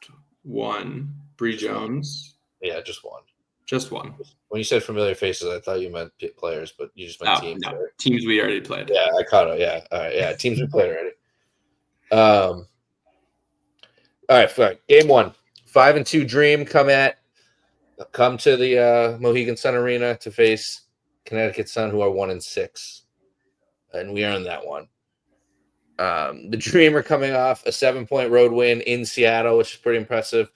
one. Bree Jones. Yeah, just 1. Just one. When you said familiar faces, I thought you meant players, but you just meant teams. No. Right? Teams we already played. Yeah, I caught it. Yeah, all right. Yeah, teams we played already. All right, fine. Game 1, 5-2 Dream come to the Mohegan Sun Arena to face Connecticut Sun, who are 1-6, and we earned that one. The Dream are coming off a 7-point road win in Seattle, which is pretty impressive.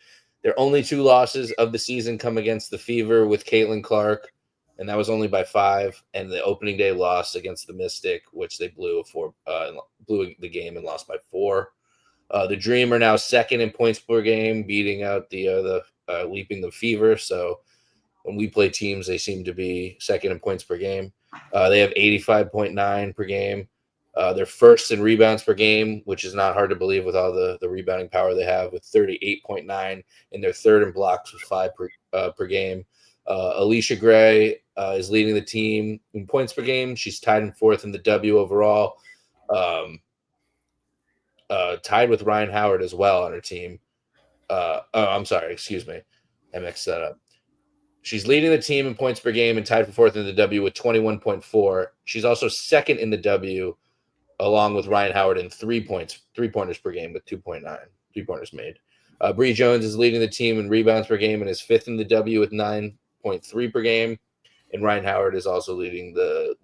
Their only 2 losses of the season come against the Fever with Caitlin Clark, and that was only by 5. And the opening day loss against the Mystic, which they blew the game and lost by 4. The Dream are now 2nd in points per game, beating out the Leaping the Fever. So when we play teams, they seem to be 2nd in points per game. They have 85.9 per game. They're 1st in rebounds per game, which is not hard to believe with all the rebounding power they have, with 38.9, and they're 3rd in blocks with 5 per game. Alicia Gray is leading the team in points per game. She's tied in 4th in the W overall. Tied with Ryan Howard as well on her team. I'm sorry, excuse me. I mixed that up. She's leading the team in points per game and tied for 4th in the W with 21.4. She's also 2nd in the W, along with Ryan Howard in 3-pointers per game with 2.9 3-pointers made. Bree Jones is leading the team in rebounds per game and is 5th in the W with 9.3 per game. And Ryan Howard is also leading the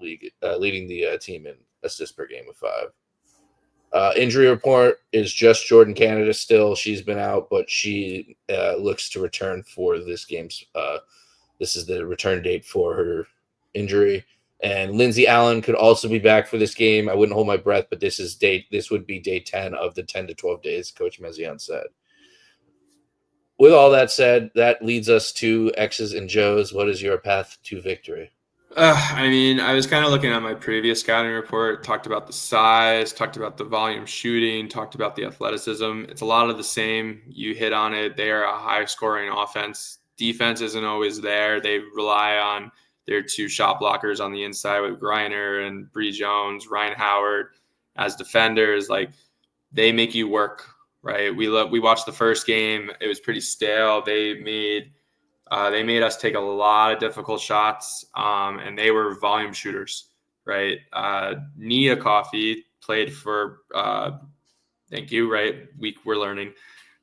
team in assists per game with 5. Injury report is just Jordan Canada still. She's been out, but she looks to return for this game's. This is the return date for her injury. And Lindsay Allen could also be back for this game. I wouldn't hold my breath, but this would be day 10 of the 10 to 12 days, Coach Mezion said. With all that said, that leads us to X's and Joe's. What is your path to victory? I was kind of looking at my previous scouting report, talked about the size, talked about the volume shooting, talked about the athleticism. It's a lot of the same. You hit on it. They are a high-scoring offense. Defense isn't always there. They rely on their 2 shot blockers on the inside with Griner and Bree Jones, Ryan Howard as defenders. Like, they make you work, right? We watched the first game. It was pretty stale. They made us take a lot of difficult shots, and they were volume shooters, right? Nia Coffey played for, thank you, right? We're learning.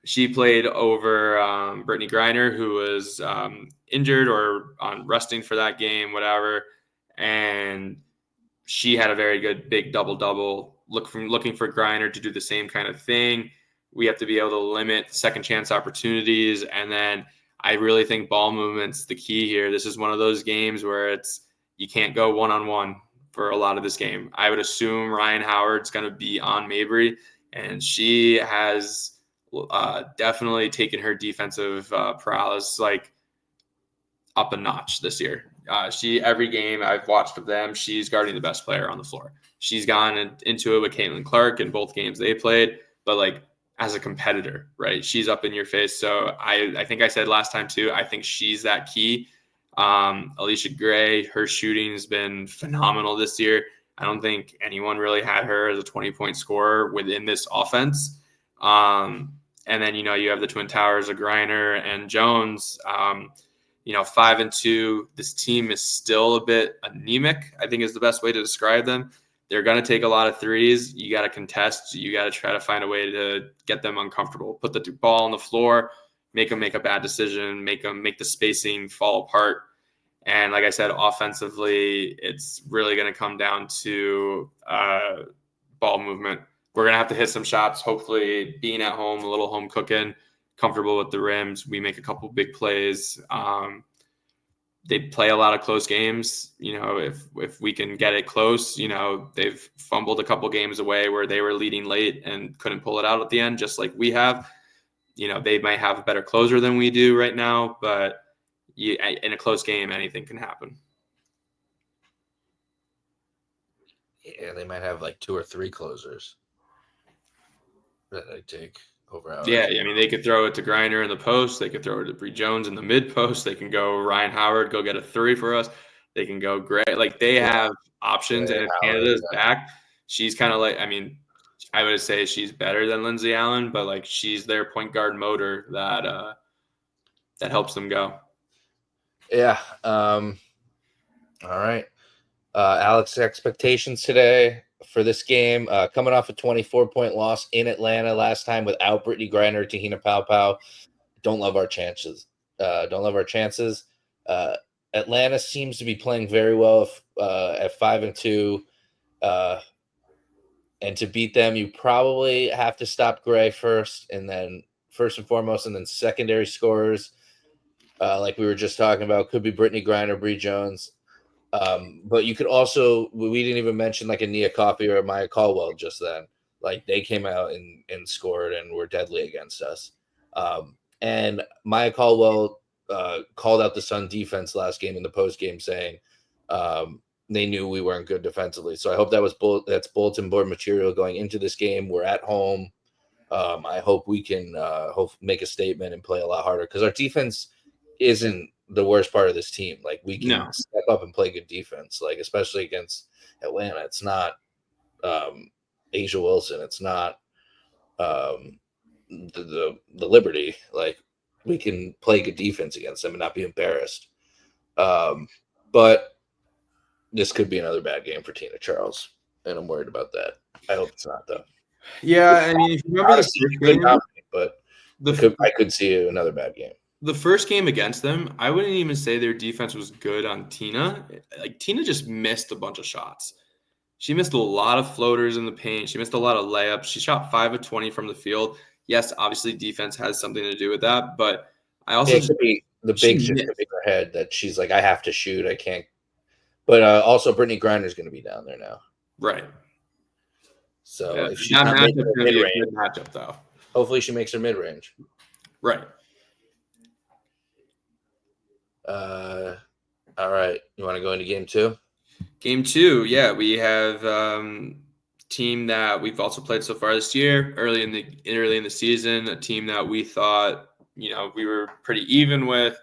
She played over Brittany Griner, who was injured or on resting for that game, whatever. And she had a very good big double-double. Looking for Griner to do the same kind of thing. We have to be able to limit second chance opportunities, and then I really think ball movement's the key here. This is one of those games where you can't go one-on-one for a lot of this game. I would assume Ryan Howard's going to be on Mabry, and she has definitely taken her defensive prowess up a notch this year. Every game I've watched of them, she's guarding the best player on the floor. She's gone into it with Caitlin Clark in both games they played, but as a competitor, right? She's up in your face. So I think I said last time too, I think she's that key. Alicia Gray, her shooting has been phenomenal this year. I don't think anyone really had her as a 20-point scorer within this offense. And then, you have the Twin Towers of Griner and Jones. 5-2. This team is still a bit anemic, I think is the best way to describe them. They're going to take a lot of threes. You got to contest. You got to try to find a way to get them uncomfortable. Put the ball on the floor, make them make a bad decision, make the spacing fall apart. And like I said, offensively, it's really going to come down to ball movement. We're going to have to hit some shots, hopefully being at home, a little home cooking. comfortable with the rims. We make a couple big plays. They play a lot of close games. If we can get it close, they've fumbled a couple games away where they were leading late and couldn't pull it out at the end, just like we have. They might have a better closer than we do right now, but in a close game, anything can happen. Yeah, they might have like 2 or 3 closers that I take over ours. Yeah, I mean, they could throw it to Griner in the post. They could throw it to Bree Jones in the mid post. They can go Ryan Howard, go get a 3 for us. They can go Gray. Like, they have options. And if Canada's back, she's kind of like, I mean, I would say she's better than Lindsay Allen, but like she's their point guard motor that helps them go. Yeah. All right. Alex, expectations today for this game, coming off a 24-point loss in Atlanta last time without Brittany Griner, Tahina Paopao. Don't love our chances. Atlanta seems to be playing very well at 5-2. And to beat them, you probably have to stop Gray first and foremost, and then secondary scorers, like we were just talking about, could be Brittany Griner, Bree Jones. But you could also, we didn't even mention like a Nia Coffey or Maya Caldwell just then. Like they came out and scored and were deadly against us. And Maya Caldwell called out the Sun defense last game in the post game, saying they knew we weren't good defensively. So I hope that's bulletin board material going into this game. We're at home. I hope we can make a statement and play a lot harder because our defense isn't the worst part of this team. Like we can step up and play good defense, like especially against Atlanta. It's not Asia Wilson. It's not the Liberty. Like we can play good defense against them and not be embarrassed. But this could be another bad game for Tina Charles, and I'm worried about that. I hope it's not though. Yeah, I mean, if you remember I could see another bad game. The first game against them, I wouldn't even say their defense was good on Tina. Like Tina just missed a bunch of shots. She missed a lot of floaters in the paint. She missed a lot of layups. She shot 5 of 20 from the field. Yes, obviously defense has something to do with that, but I also it could be the big shit in her head that she's like, I have to shoot, I can't. But also, Brittany Griner is going to be down there now, right? So if she's not making her mid-range matchup, though, hopefully she makes her mid-range, right? All right. You want to go into game 2? Game 2, yeah, we have team that we've also played so far this year. Early in the season, a team that we thought we were pretty even with.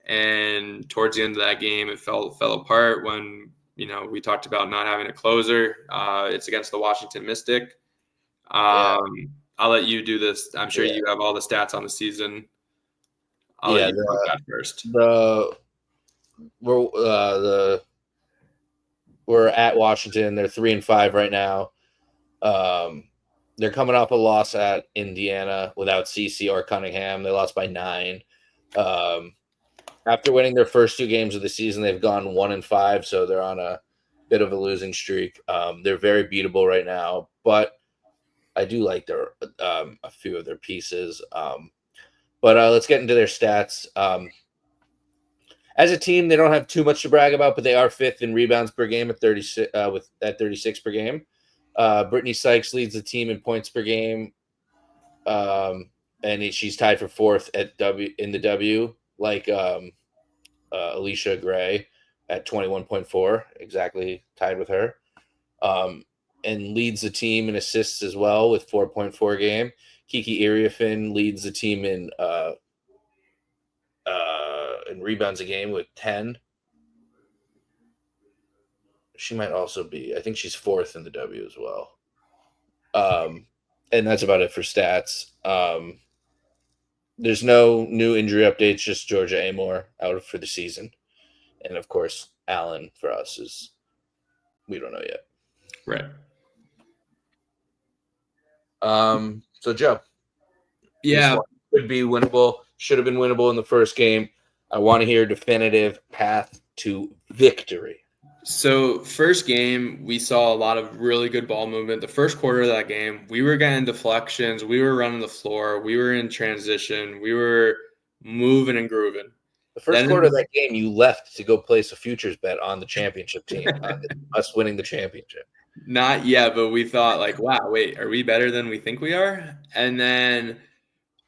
And towards the end of that game, it fell apart when, we talked about not having a closer. It's against the Washington Mystic. I'll let you do this. I'm sure you have all the stats on the season. I'll let you talk that first. We're at Washington. They're 3-5 right now. They're coming off a loss at Indiana without Cece or Cunningham. They lost by 9. After winning their first 2 games of the season, they've gone 1-5, so they're on a bit of a losing streak. They're very beatable right now, but I do like their a few of their pieces. But let's get into their stats. As a team, they don't have too much to brag about, but they are 5th in rebounds per game at 36 at 36 per game. Brittany Sykes leads the team in points per game, and she's tied for 4th in the W, like Alicia Gray at 21.4, exactly tied with her, and leads the team in assists as well with 4.4 a game. Kiki Iriafin leads the team in rebounds a game with 10. She might also be, I think she's 4th in the W as well. And that's about it for stats. There's no new injury updates, just Georgia Amore out for the season. And of course, Allen for us is, we don't know yet. Right. So Joe. Yeah. Could be winnable. Should have been winnable in the first game. I want to hear a definitive path to victory. So first game, we saw a lot of really good ball movement. The first quarter of that game, we were getting deflections, we were running the floor, we were in transition, we were moving and grooving. The first quarter of that game, you left to go place a futures bet on the championship team, on us winning the championship. Not yet, but we thought like, wow, wait, are we better than we think we are? And then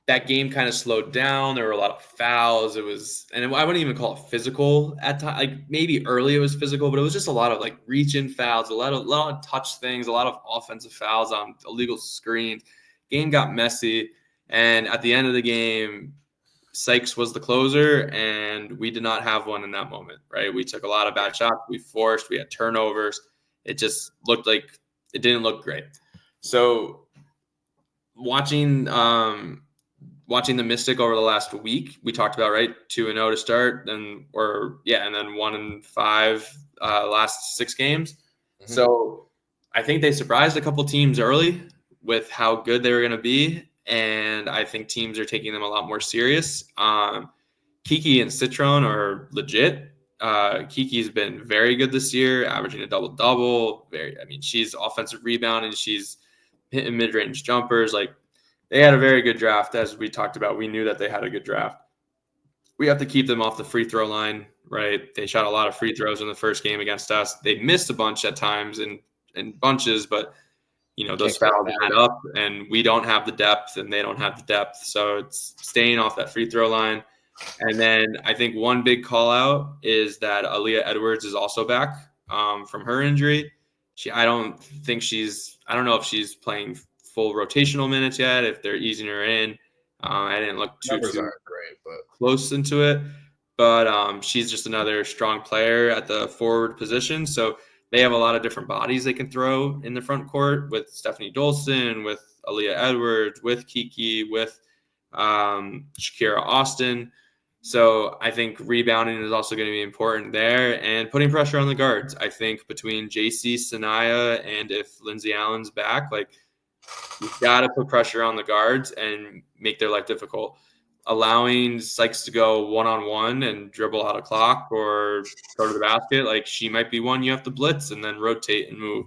that game kind of slowed down. There were a lot of fouls. It was, and I wouldn't even call it physical at times. Like maybe early it was physical, but it was just a lot of like reach-in fouls, a lot of touch things, a lot of offensive fouls on illegal screens. Game got messy, and at the end of the game, Sykes was the closer, and we did not have one in that moment. Right, we took a lot of bad shots. We forced. We had turnovers. It just looked like it didn't look great. So watching the Mystic over the last week, we talked about, right, 2-0 to start, and then 1-5 last 6 games. Mm-hmm. So I think they surprised a couple teams early with how good they were going to be, and I think teams are taking them a lot more serious. Kiki and Citron are legit. Kiki's been very good this year, averaging a double-double. She's offensive rebounding. She's hitting mid-range jumpers. Like, they had a very good draft, as we talked about. We knew that they had a good draft. We have to keep them off the free throw line, right? They shot a lot of free throws in the first game against us. They missed a bunch at times in bunches, but those fouls add up, and we don't have the depth, and they don't have the depth. So it's staying off that free throw line. And then I think one big call out is that Aaliyah Edwards is also back from her injury. I don't know if she's playing full rotational minutes yet, if they're easing her in. I didn't look too great, but close into it. But she's just another strong player at the forward position. So they have a lot of different bodies they can throw in the front court with Stephanie Dolson, with Aaliyah Edwards, with Kiki, with Shakira Austin. So I think rebounding is also going to be important there, and putting pressure on the guards. I think between JC, Sanaya, and if Lindsay Allen's back, like, you've got to put pressure on the guards and make their life difficult. Allowing Sykes to go one-on-one and dribble out of clock or go to the basket, like, she might be one you have to blitz and then rotate and move.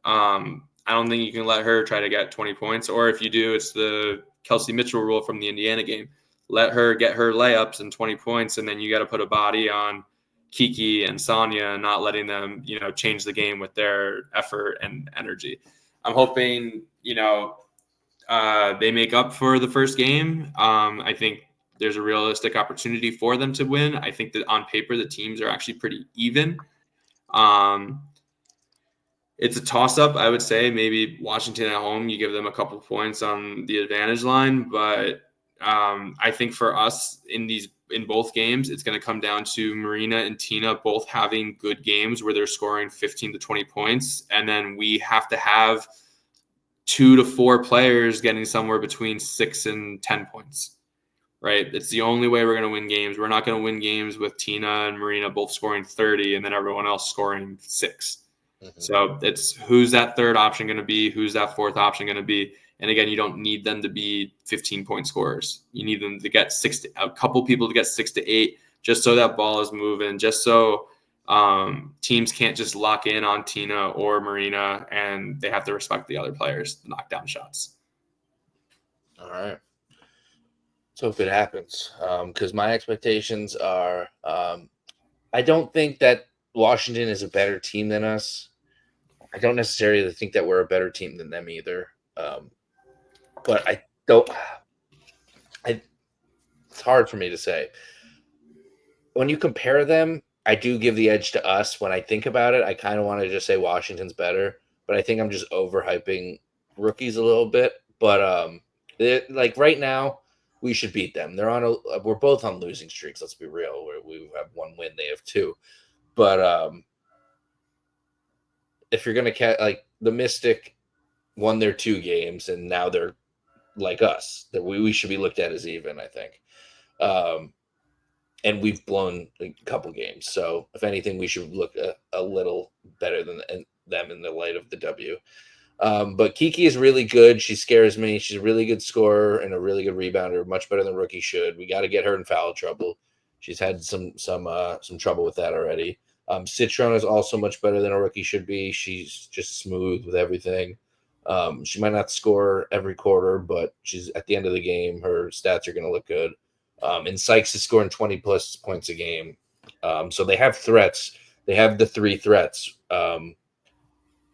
I don't think you can let her try to get 20 points, or if you do, it's the Kelsey Mitchell rule from the Indiana game. Let her get her layups and 20 points, and then you got to put a body on Kiki and Sonia and not letting them, change the game with their effort and energy. I'm hoping, they make up for the first game. I think there's a realistic opportunity for them to win. I think that on paper, the teams are actually pretty even. It's a toss-up, I would say. Maybe Washington at home, you give them a couple points on the advantage line, but I think for us in both games, it's going to come down to Marina and Tina both having good games where they're scoring 15 to 20 points. And then we have to have 2 to 4 players getting somewhere between 6 and 10 points, right? It's the only way we're going to win games. We're not going to win games with Tina and Marina both scoring 30 and then everyone else scoring 6. Mm-hmm. So it's who's that third option going to be? Who's that fourth option going to be? And again, you don't need them to be 15-point scorers. You need them to get a couple people to get 6 to 8, just so that ball is moving, just so teams can't just lock in on Tina or Marina, and they have to respect the other players to knock down shots. All right. Let's hope it happens, because my expectations are I don't think that Washington is a better team than us. I don't necessarily think that we're a better team than them either. But it's hard for me to say. When you compare them, I do give the edge to us. When I think about it, I kind of want to just say Washington's better, but I think I'm just overhyping rookies a little bit. But like right now, we should beat them. We're both on losing streaks. Let's be real. We have 1 win, they have 2. But if you're gonna like the Mystic won their 2 games, and now they're like us, that we should be looked at as even, I think. And we've blown a couple games. So if anything, we should look a little better than them in the light of the W. But Kiki is really good. She scares me. She's a really good scorer and a really good rebounder, much better than rookie should. We got to get her in foul trouble. She's had some trouble with that already. Citron is also much better than a rookie should be. She's just smooth with everything. She might not score every quarter, but she's at the end of the game, her stats are going to look good. And Sykes is scoring 20 plus points a game. So they have threats. They have the three threats,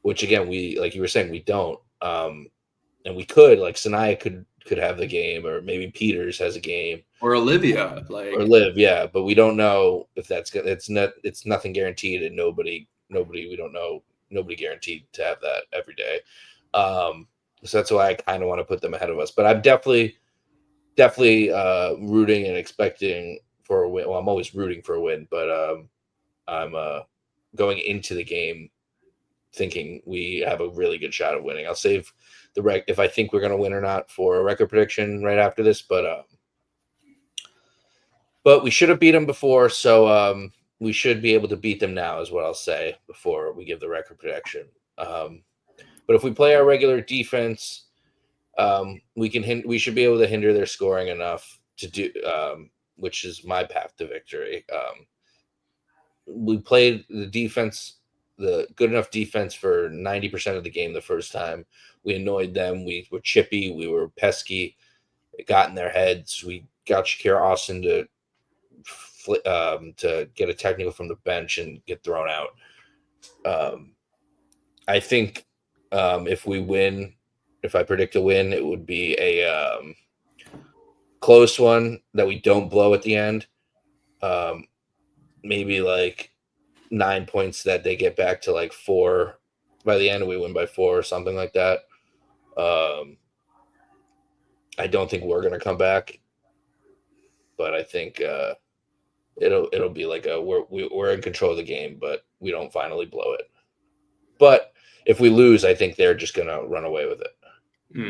which again, we like you were saying, we don't. And we could like Sanaya could have the game, or maybe Peters has a game, or Olivia, or like Liv, yeah. But we don't know if that's good. It's nothing guaranteed, and nobody we don't know. Nobody guaranteed to have that every day. So that's why I kind of want to put them ahead of us. But I'm definitely rooting and expecting for a win. Well, I'm always rooting for a win, but I'm going into the game thinking we have a really good shot of winning. I'll save the if I think we're going to win or not for a record prediction right after this, but we should have beat them before, so we should be able to beat them now, is what I'll say before we give the record prediction. But if we play our regular defense, we should be able to hinder their scoring enough to do, which is my path to victory. We played the defense, the good enough defense for 90% of the game the first time. We annoyed them. We were chippy. We were pesky. It got in their heads. We got Shakira Austin to get a technical from the bench and get thrown out. I think if we win, if I predict a win, it would be a close one that we don't blow at the end. Maybe like 9 points that they get back to like 4 by the end. We win by 4 or something like that. I don't think we're going to come back, but I think it'll be like we're in control of the game, but we don't finally blow it. But if we lose, I think they're just going to run away with it.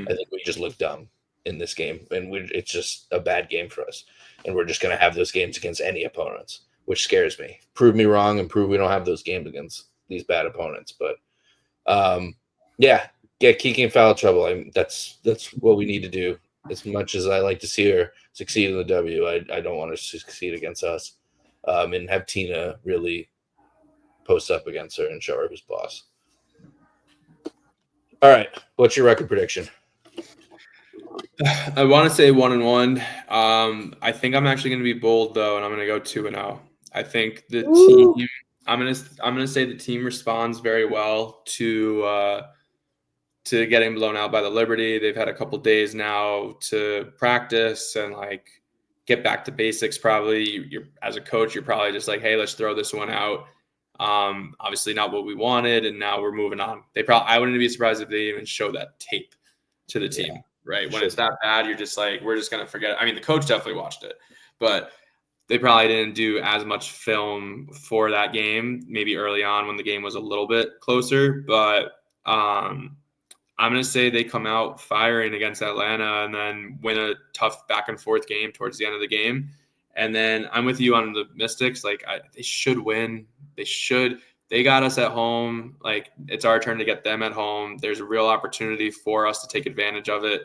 I think we just look dumb in this game, and it's just a bad game for us. And we're just going to have those games against any opponents, which scares me. Prove me wrong and prove we don't have those games against these bad opponents. But yeah, get Kiki in foul trouble. That's what we need to do. As much as I like to see her succeed in the W, I don't want her to succeed against us. And have Tina really post up against her and show her who's boss. All right, what's your record prediction? I want to say 1-1. I think I'm actually going to be bold though, and I'm going to go 2-0. I think the team. I'm gonna say the team responds very well to getting blown out by the Liberty. They've had a couple days now to practice and like get back to basics. Probably, you're as a coach, you're probably just like, hey, let's throw this one out. Obviously not what we wanted, and now we're moving on. I wouldn't be surprised if they even show that tape to the team. Yeah. Right. When it's that bad, you're just like, we're just going to forget it. I mean, the coach definitely watched it, but they probably didn't do as much film for that game, maybe early on when the game was a little bit closer. But I'm going to say they come out firing against Atlanta and then win a tough back and forth game towards the end of the game. And then I'm with you on the Mystics. Like, they should win. They should. They got us at home. Like, it's our turn to get them at home. There's a real opportunity for us to take advantage of it.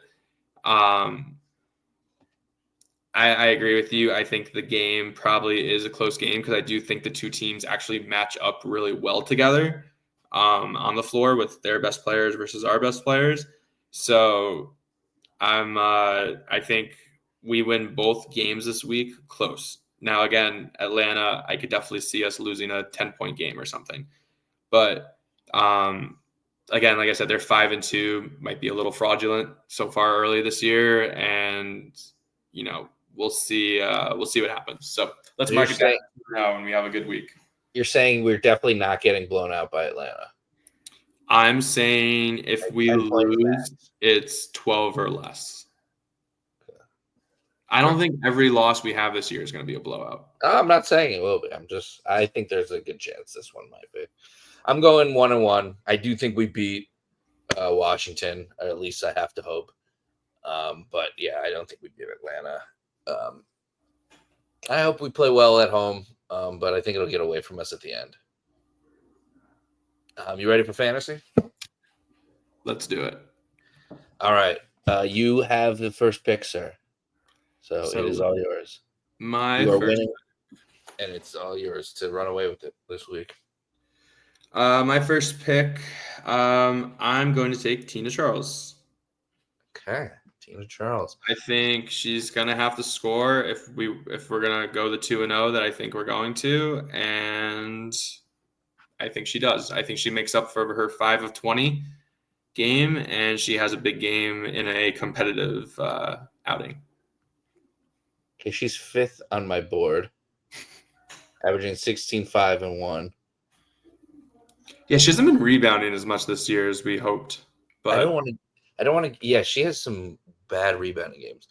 I agree with you. I think the game probably is a close game because I do think the two teams actually match up really well together on the floor with their best players versus our best players. So I think we win both games this week close. Now, again, Atlanta, I could definitely see us losing a 10-point game or something. But again, like I said, they're 5-2, might be a little fraudulent so far early this year, and we'll see what happens. So let's mark it down now when we have a good week. You're saying we're definitely not getting blown out by Atlanta. I'm saying if we lose, it's 12 or less. Okay. I don't think every loss we have this year is going to be a blowout. I'm not saying it will be. I think there's a good chance this one might be. I'm going 1-1. I do think we beat Washington, or at least I have to hope. But yeah, I don't think we beat Atlanta. I hope we play well at home, but I think it'll get away from us at the end. You ready for fantasy? Let's do it. All right. You have the first pick, sir. So it is all yours. You are winning. and it's all yours to run away with it this week. My first pick, I'm going to take Tina Charles. Okay, Tina Charles. I think she's gonna have to score if we're gonna go the 2-0 that I think we're going to, and I think she does. I think she makes up for her 5 of 20 game, and she has a big game in a competitive outing. Okay, she's 5th on my board, averaging 16, 5, and 1. Yeah, she hasn't been rebounding as much this year as we hoped. But I don't want to. Yeah, she has some bad rebounding games.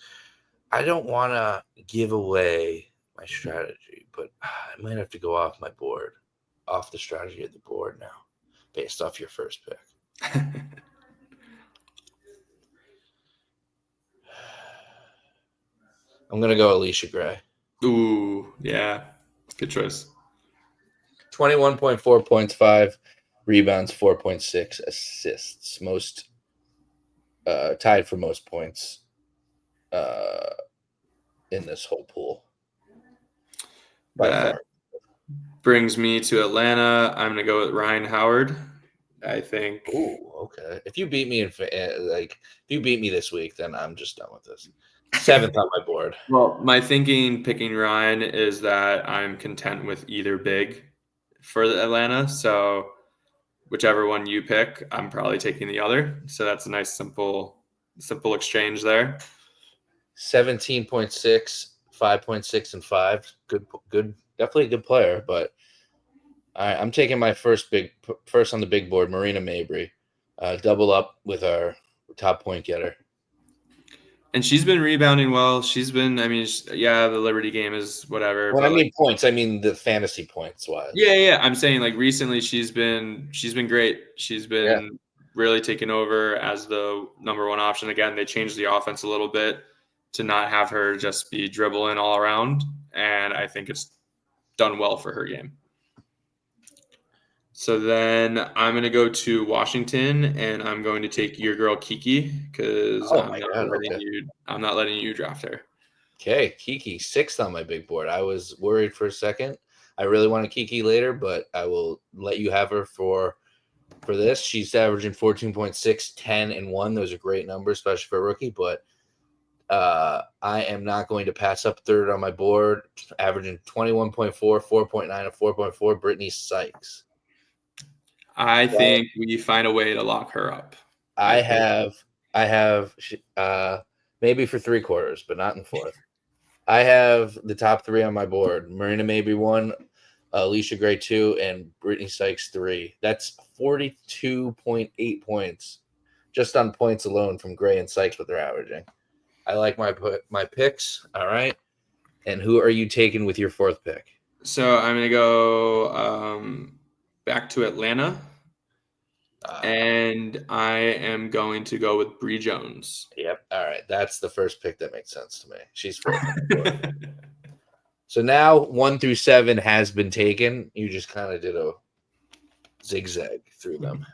I don't want to give away my strategy, but I might have to go off my board, off the strategy of the board now, based off your first pick. I'm gonna go Alicia Gray. Ooh, yeah, good choice. 21.4 points, 5 rebounds, 4.6 assists. Most tied for most points in this whole pool by That far. brings me to Atlanta. I'm gonna go with Ryan Howard. I think. Ooh, okay. If you beat me if you beat me this week, then I'm just done with this. 7th on my board. Well, my thinking picking Ryan is that I'm content with either big for Atlanta. So whichever one you pick, I'm probably taking the other. So that's a nice simple exchange there. 17.6, 5.6, and 5. Good, definitely a good player. But I'm taking my first on the big board, Marina Mabry. Double up with our top point getter. And she's been rebounding well. She's been, I mean, yeah, the Liberty game is whatever. When but I mean points, I mean the fantasy points wise. Yeah. I'm saying like recently she's been great. She's Yeah. been really taking over as the number one option. Again, they changed the offense a little bit to not have her just be dribbling all around. And I think it's done well for her game. So then I'm going to go to Washington, and I'm going to take your girl Kiki because I'm not letting you draft her. Okay, Kiki 6th on my big board. I was worried for a second. I really wanted Kiki later, but I will let you have her for this. She's averaging 14.6, 10, and 1. Those are great numbers, especially for a rookie. But I am not going to pass up 3rd on my board, averaging 21.4, 4.9, and 4.4. Brittany Sykes. I think we find a way to lock her up. I have maybe for 3/4, but not in the 4th. I have the top 3 on my board. Marina Mabry 1, Alicia Gray 2, and Brittany Sykes 3. That's 42.8 points just on points alone from Gray and Sykes, what they're averaging. I like my picks. All right. And who are you taking with your 4th pick? So I'm going to go back to Atlanta. And I am going to go with Bree Jones. Yep. All right. That's the first pick that makes sense to me. She's 4th. So now 1 through 7 has been taken. You just kind of did a zigzag through them.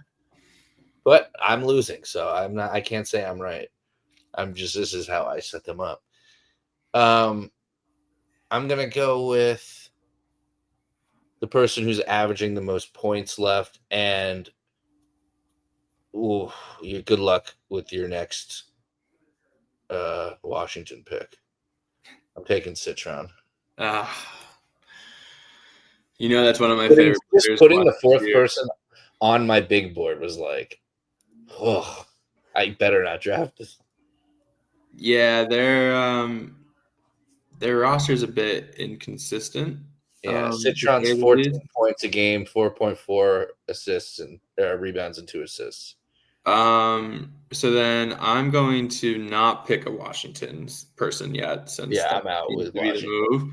But I'm losing, so I can't say I'm right. This is how I set them up. I'm gonna go with the person who's averaging the most points left, and you good luck with your next Washington pick. I'm taking Citron. That's one of my favorite players. Just putting the 4th person on my big board was like, oh, I better not draft this. Yeah, their roster's a bit inconsistent. Yeah, Citron's 14 points a game, 4.4 assists and rebounds and 2 assists. So then I'm going to not pick a Washington person yet, since I'm out with Washington. The move.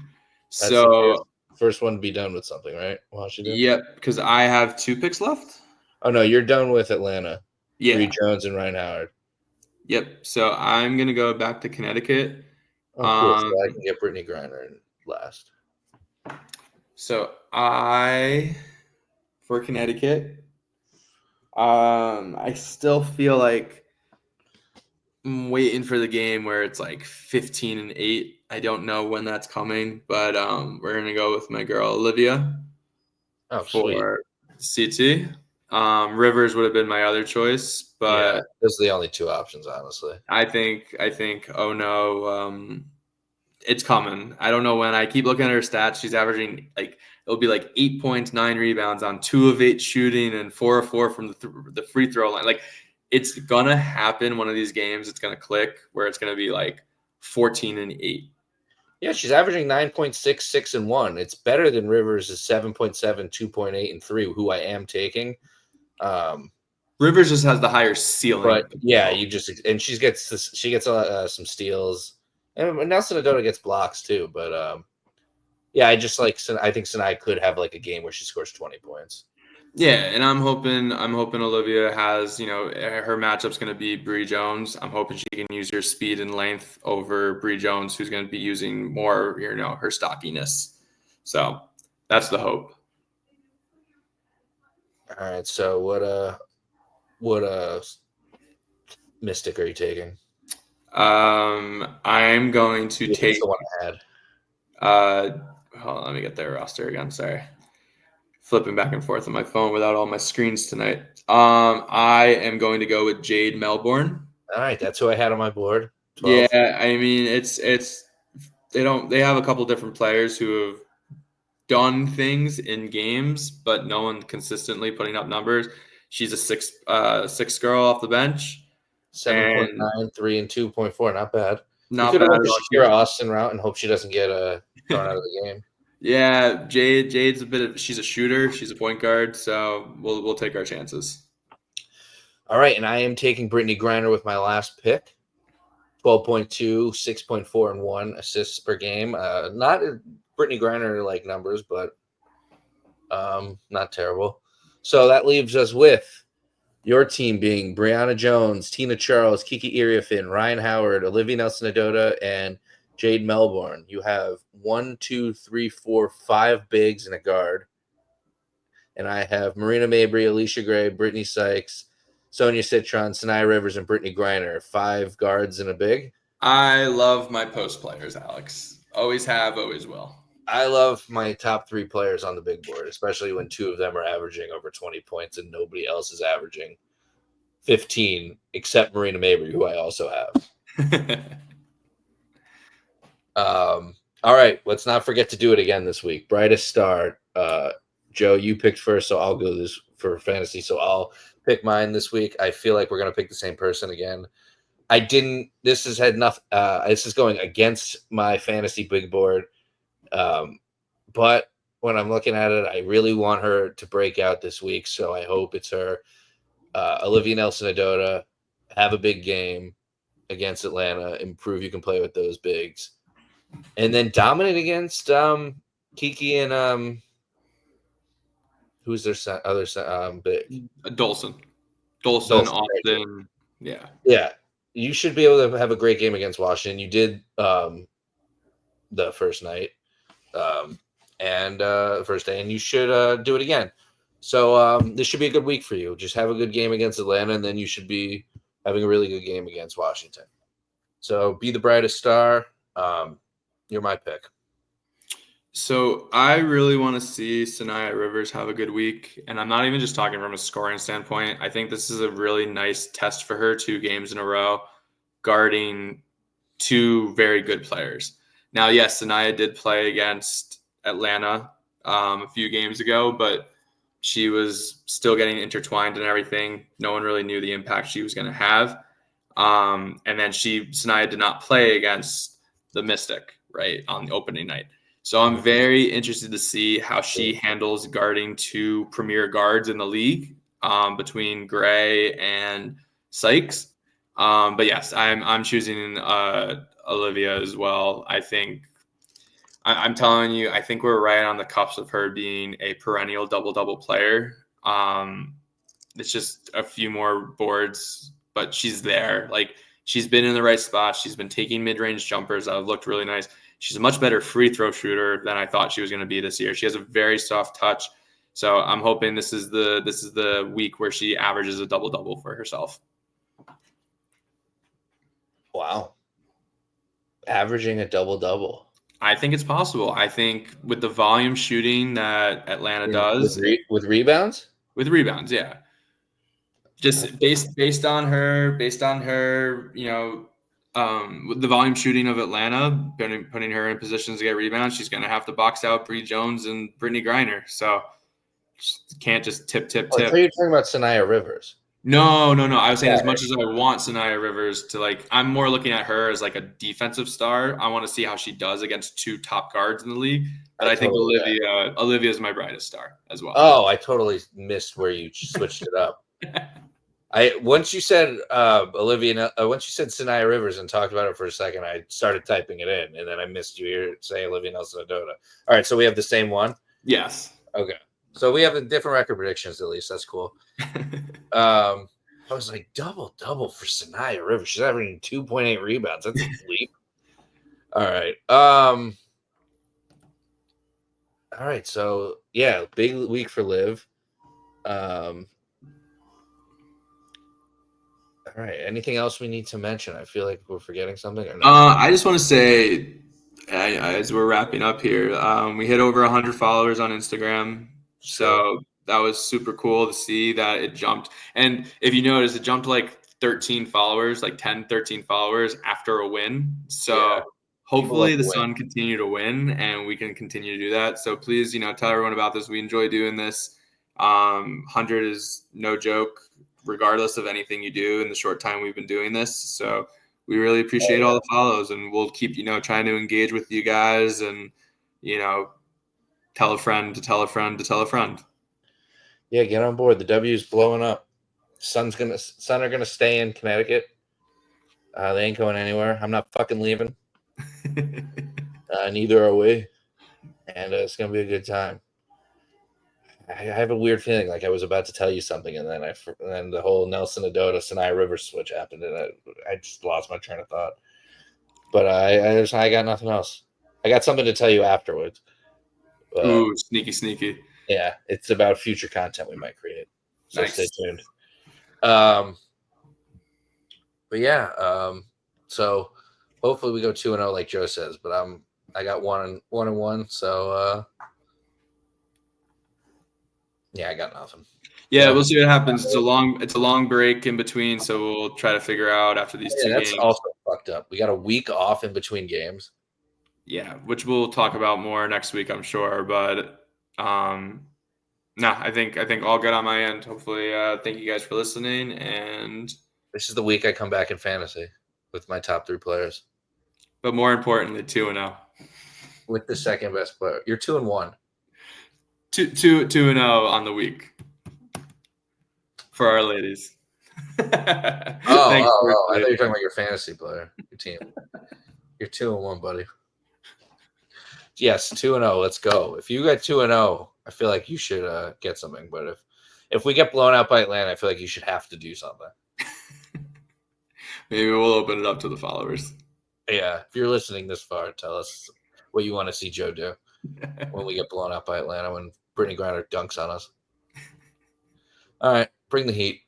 That's the first one to be done with something, right? Washington. Yep, because I have 2 picks left. Oh no, you're done with Atlanta. Yeah, Bree Jones and Ryan Howard. Yep. So I'm gonna go back to Connecticut. Oh, cool. So I can get Brittany Griner in last. So for Connecticut, I still feel like I'm waiting for the game where it's like 15-8. I don't know when that's coming, but we're gonna go with my girl Olivia Oh, sweet. for CT. Rivers would have been my other choice, Yeah, but those are the only two options, honestly. I think oh no, it's coming. I don't know when. I keep looking at her stats. She's averaging like it'll be like 8 points, 9 rebounds on 2 of 8 shooting and 4 of 4 from the free throw line. Like it's gonna happen one of these games. It's gonna click where it's gonna be like 14-8. Yeah, she's averaging 9.6, 6, and 1. It's better than Rivers' 7.7, 2.8, and 3, who I am taking. Rivers just has the higher ceiling. But yeah, and she gets some steals, and Nelson Adota gets blocks too. But yeah, I think Sinai could have like a game where she scores 20 points. Yeah, and I'm hoping Olivia has, her matchup's going to be Bree Jones. I'm hoping she can use her speed and length over Bree Jones, who's going to be using more, her stockiness. So that's the hope. All right, so what Mystic are you taking? I'm going to If take. it's the one I had. Hold on, let me get their roster again. Sorry, flipping back and forth on my phone without all my screens tonight. I am going to go with Jade Melbourne. All right, that's who I had on my board. 12. Yeah, I mean it's they have a couple different players who have done things in games, but no one consistently putting up numbers. She's a six girl off the bench, and 7.9, 3, and 2.4. Not bad. You not could have bad went at the all. Shakira Austin route and hope she doesn't get thrown out of the game. Yeah, Jade's she's a shooter. She's a point guard, so we'll take our chances. All right, and I am taking Brittany Griner with my last pick. 12.2, 6.4, and 1 assists per game. Not Brittany Griner like numbers, but not terrible. So that leaves us with your team being Brianna Jones, Tina Charles, Kiki Iriafin, Ryan Howard, Olivia Nelson-Adota, and Jade Melbourne. You have 1, 2, 3, 4, 5 bigs and a guard. And I have Marina Mabry, Alicia Gray, Brittany Sykes, Sonia Citron, Sanaya Rivers, and Brittany Griner. 5 guards and a big. I love my post players, Alex. Always have, always will. I love my top 3 players on the big board, especially when 2 of them are averaging over 20 points and nobody else is averaging 15 except Marina Mabry, who I also have. All right, let's not forget to do it again this week. Brightest star. Joe, you picked first, so I'll go this for fantasy. So I'll pick mine this week. I feel like we're gonna pick the same person again. I didn't. This has had enough. This is going against my fantasy big board. But when I'm looking at it, I really want her to break out this week. So I hope it's her. Olivia Nelson-Adota, have a big game against Atlanta. Improve. You can play with those bigs, and then dominate against Kiki and who's their other big? Dolson, Austin. Yeah. Yeah. You should be able to have a great game against Washington. You did the first night and first day, and you should do it again. So this should be a good week for you. Just have a good game against Atlanta, and then you should be having a really good game against Washington. So be the brightest star. You're my pick. So I really want to see Sanaya Rivers have a good week. And I'm not even just talking from a scoring standpoint. I think this is a really nice test for her, 2 games in a row, guarding 2 very good players. Now, yes, Sanaya did play against Atlanta a few games ago, but she was still getting intertwined and everything. No one really knew the impact she was going to have. And then Sanaya did not play against the Mystic, right, on the opening night. So I'm very interested to see how she handles guarding 2 premier guards in the league between Gray and Sykes. But yes, I'm choosing Olivia as well. I think I'm telling you, I think we're right on the cusp of her being a perennial double-double player. It's just a few more boards, but she's there. Like she's been in the right spot. She's been taking mid-range jumpers that have looked really nice. She's a much better free throw shooter than I thought she was going to be this year. She has a very soft touch. So I'm hoping this is the week where she averages a double-double for herself. Wow. Averaging a double-double. I think it's possible. I think with the volume shooting that Atlanta does With rebounds? with rebounds, yeah. Just based on her, with the volume shooting of Atlanta, putting her in positions to get rebounds, she's going to have to box out Bree Jones and Brittany Griner. So can't just tip. Oh, I thought you were talking about Sanaya Rivers. No. I was saying as Yeah, much as I want Sanaya Rivers to I'm more looking at her as like a defensive star. I want to see how she does against two top guards in the league. But I think Olivia is my brightest star as well. Oh, I totally missed where you switched it up. Once you said Olivia, once you said Sanaya Rivers and talked about it for a second, I started typing it in, and then I missed you here saying Olivia Nelson-Ododa. All right, so we have the same one. Yes. Okay, so we have the different record predictions. At least that's cool. I was like double for Sanaya Rivers. She's averaging 2.8 rebounds. That's a leap. All right. All right. So yeah, big week for Liv. All right. Anything else we need to mention? I feel like we're forgetting something or not. I just want to say, as we're wrapping up here, we hit over 100 followers on Instagram. So that was super cool to see that it jumped. And if you notice, it jumped like 13 followers, like 10, 13 followers after a win. So hopefully the Sun continue to win and we can continue to do that. So please, tell everyone about this. We enjoy doing this. 100 is no joke, regardless of anything you do in the short time we've been doing this. So we really appreciate all the follows, and we'll keep, trying to engage with you guys and, tell a friend to tell a friend to tell a friend. Yeah, get on board. The W's blowing up. Sun are gonna stay in Connecticut. They ain't going anywhere. I'm not fucking leaving. Neither are we. And it's gonna be a good time. I have a weird feeling like I was about to tell you something, and then the whole Nelson-Ododa Sanaya Rivers switch happened, and I just lost my train of thought. But I got nothing else. I got something to tell you afterwards. Ooh, sneaky. Yeah, it's about future content we might create. So nice. Stay tuned. But yeah, so hopefully we go 2-0 like Joe says. But I got 1-1, so yeah, I got nothing. Yeah, so, we'll see what happens. It's a long break in between, so we'll try to figure out after these two games. That's also fucked up. We got a week off in between games. Yeah, which we'll talk about more next week, I'm sure. But I think all good on my end. Hopefully, thank you guys for listening. And this is the week I come back in fantasy with my top 3 players. But more importantly, 2-0 with the second best player. You're 2-1. 2-0 on the week for our ladies. I thought you were talking about your fantasy player, your team. You're 2-1, buddy. Yes, 2-0. Let's go. If you got 2-0, I feel like you should get something. But if we get blown out by Atlanta, I feel like you should have to do something. Maybe we'll open it up to the followers. Yeah, if you're listening this far, tell us what you want to see Joe do when we get blown out by Atlanta, when Brittany Griner dunks on us. All right, bring the heat.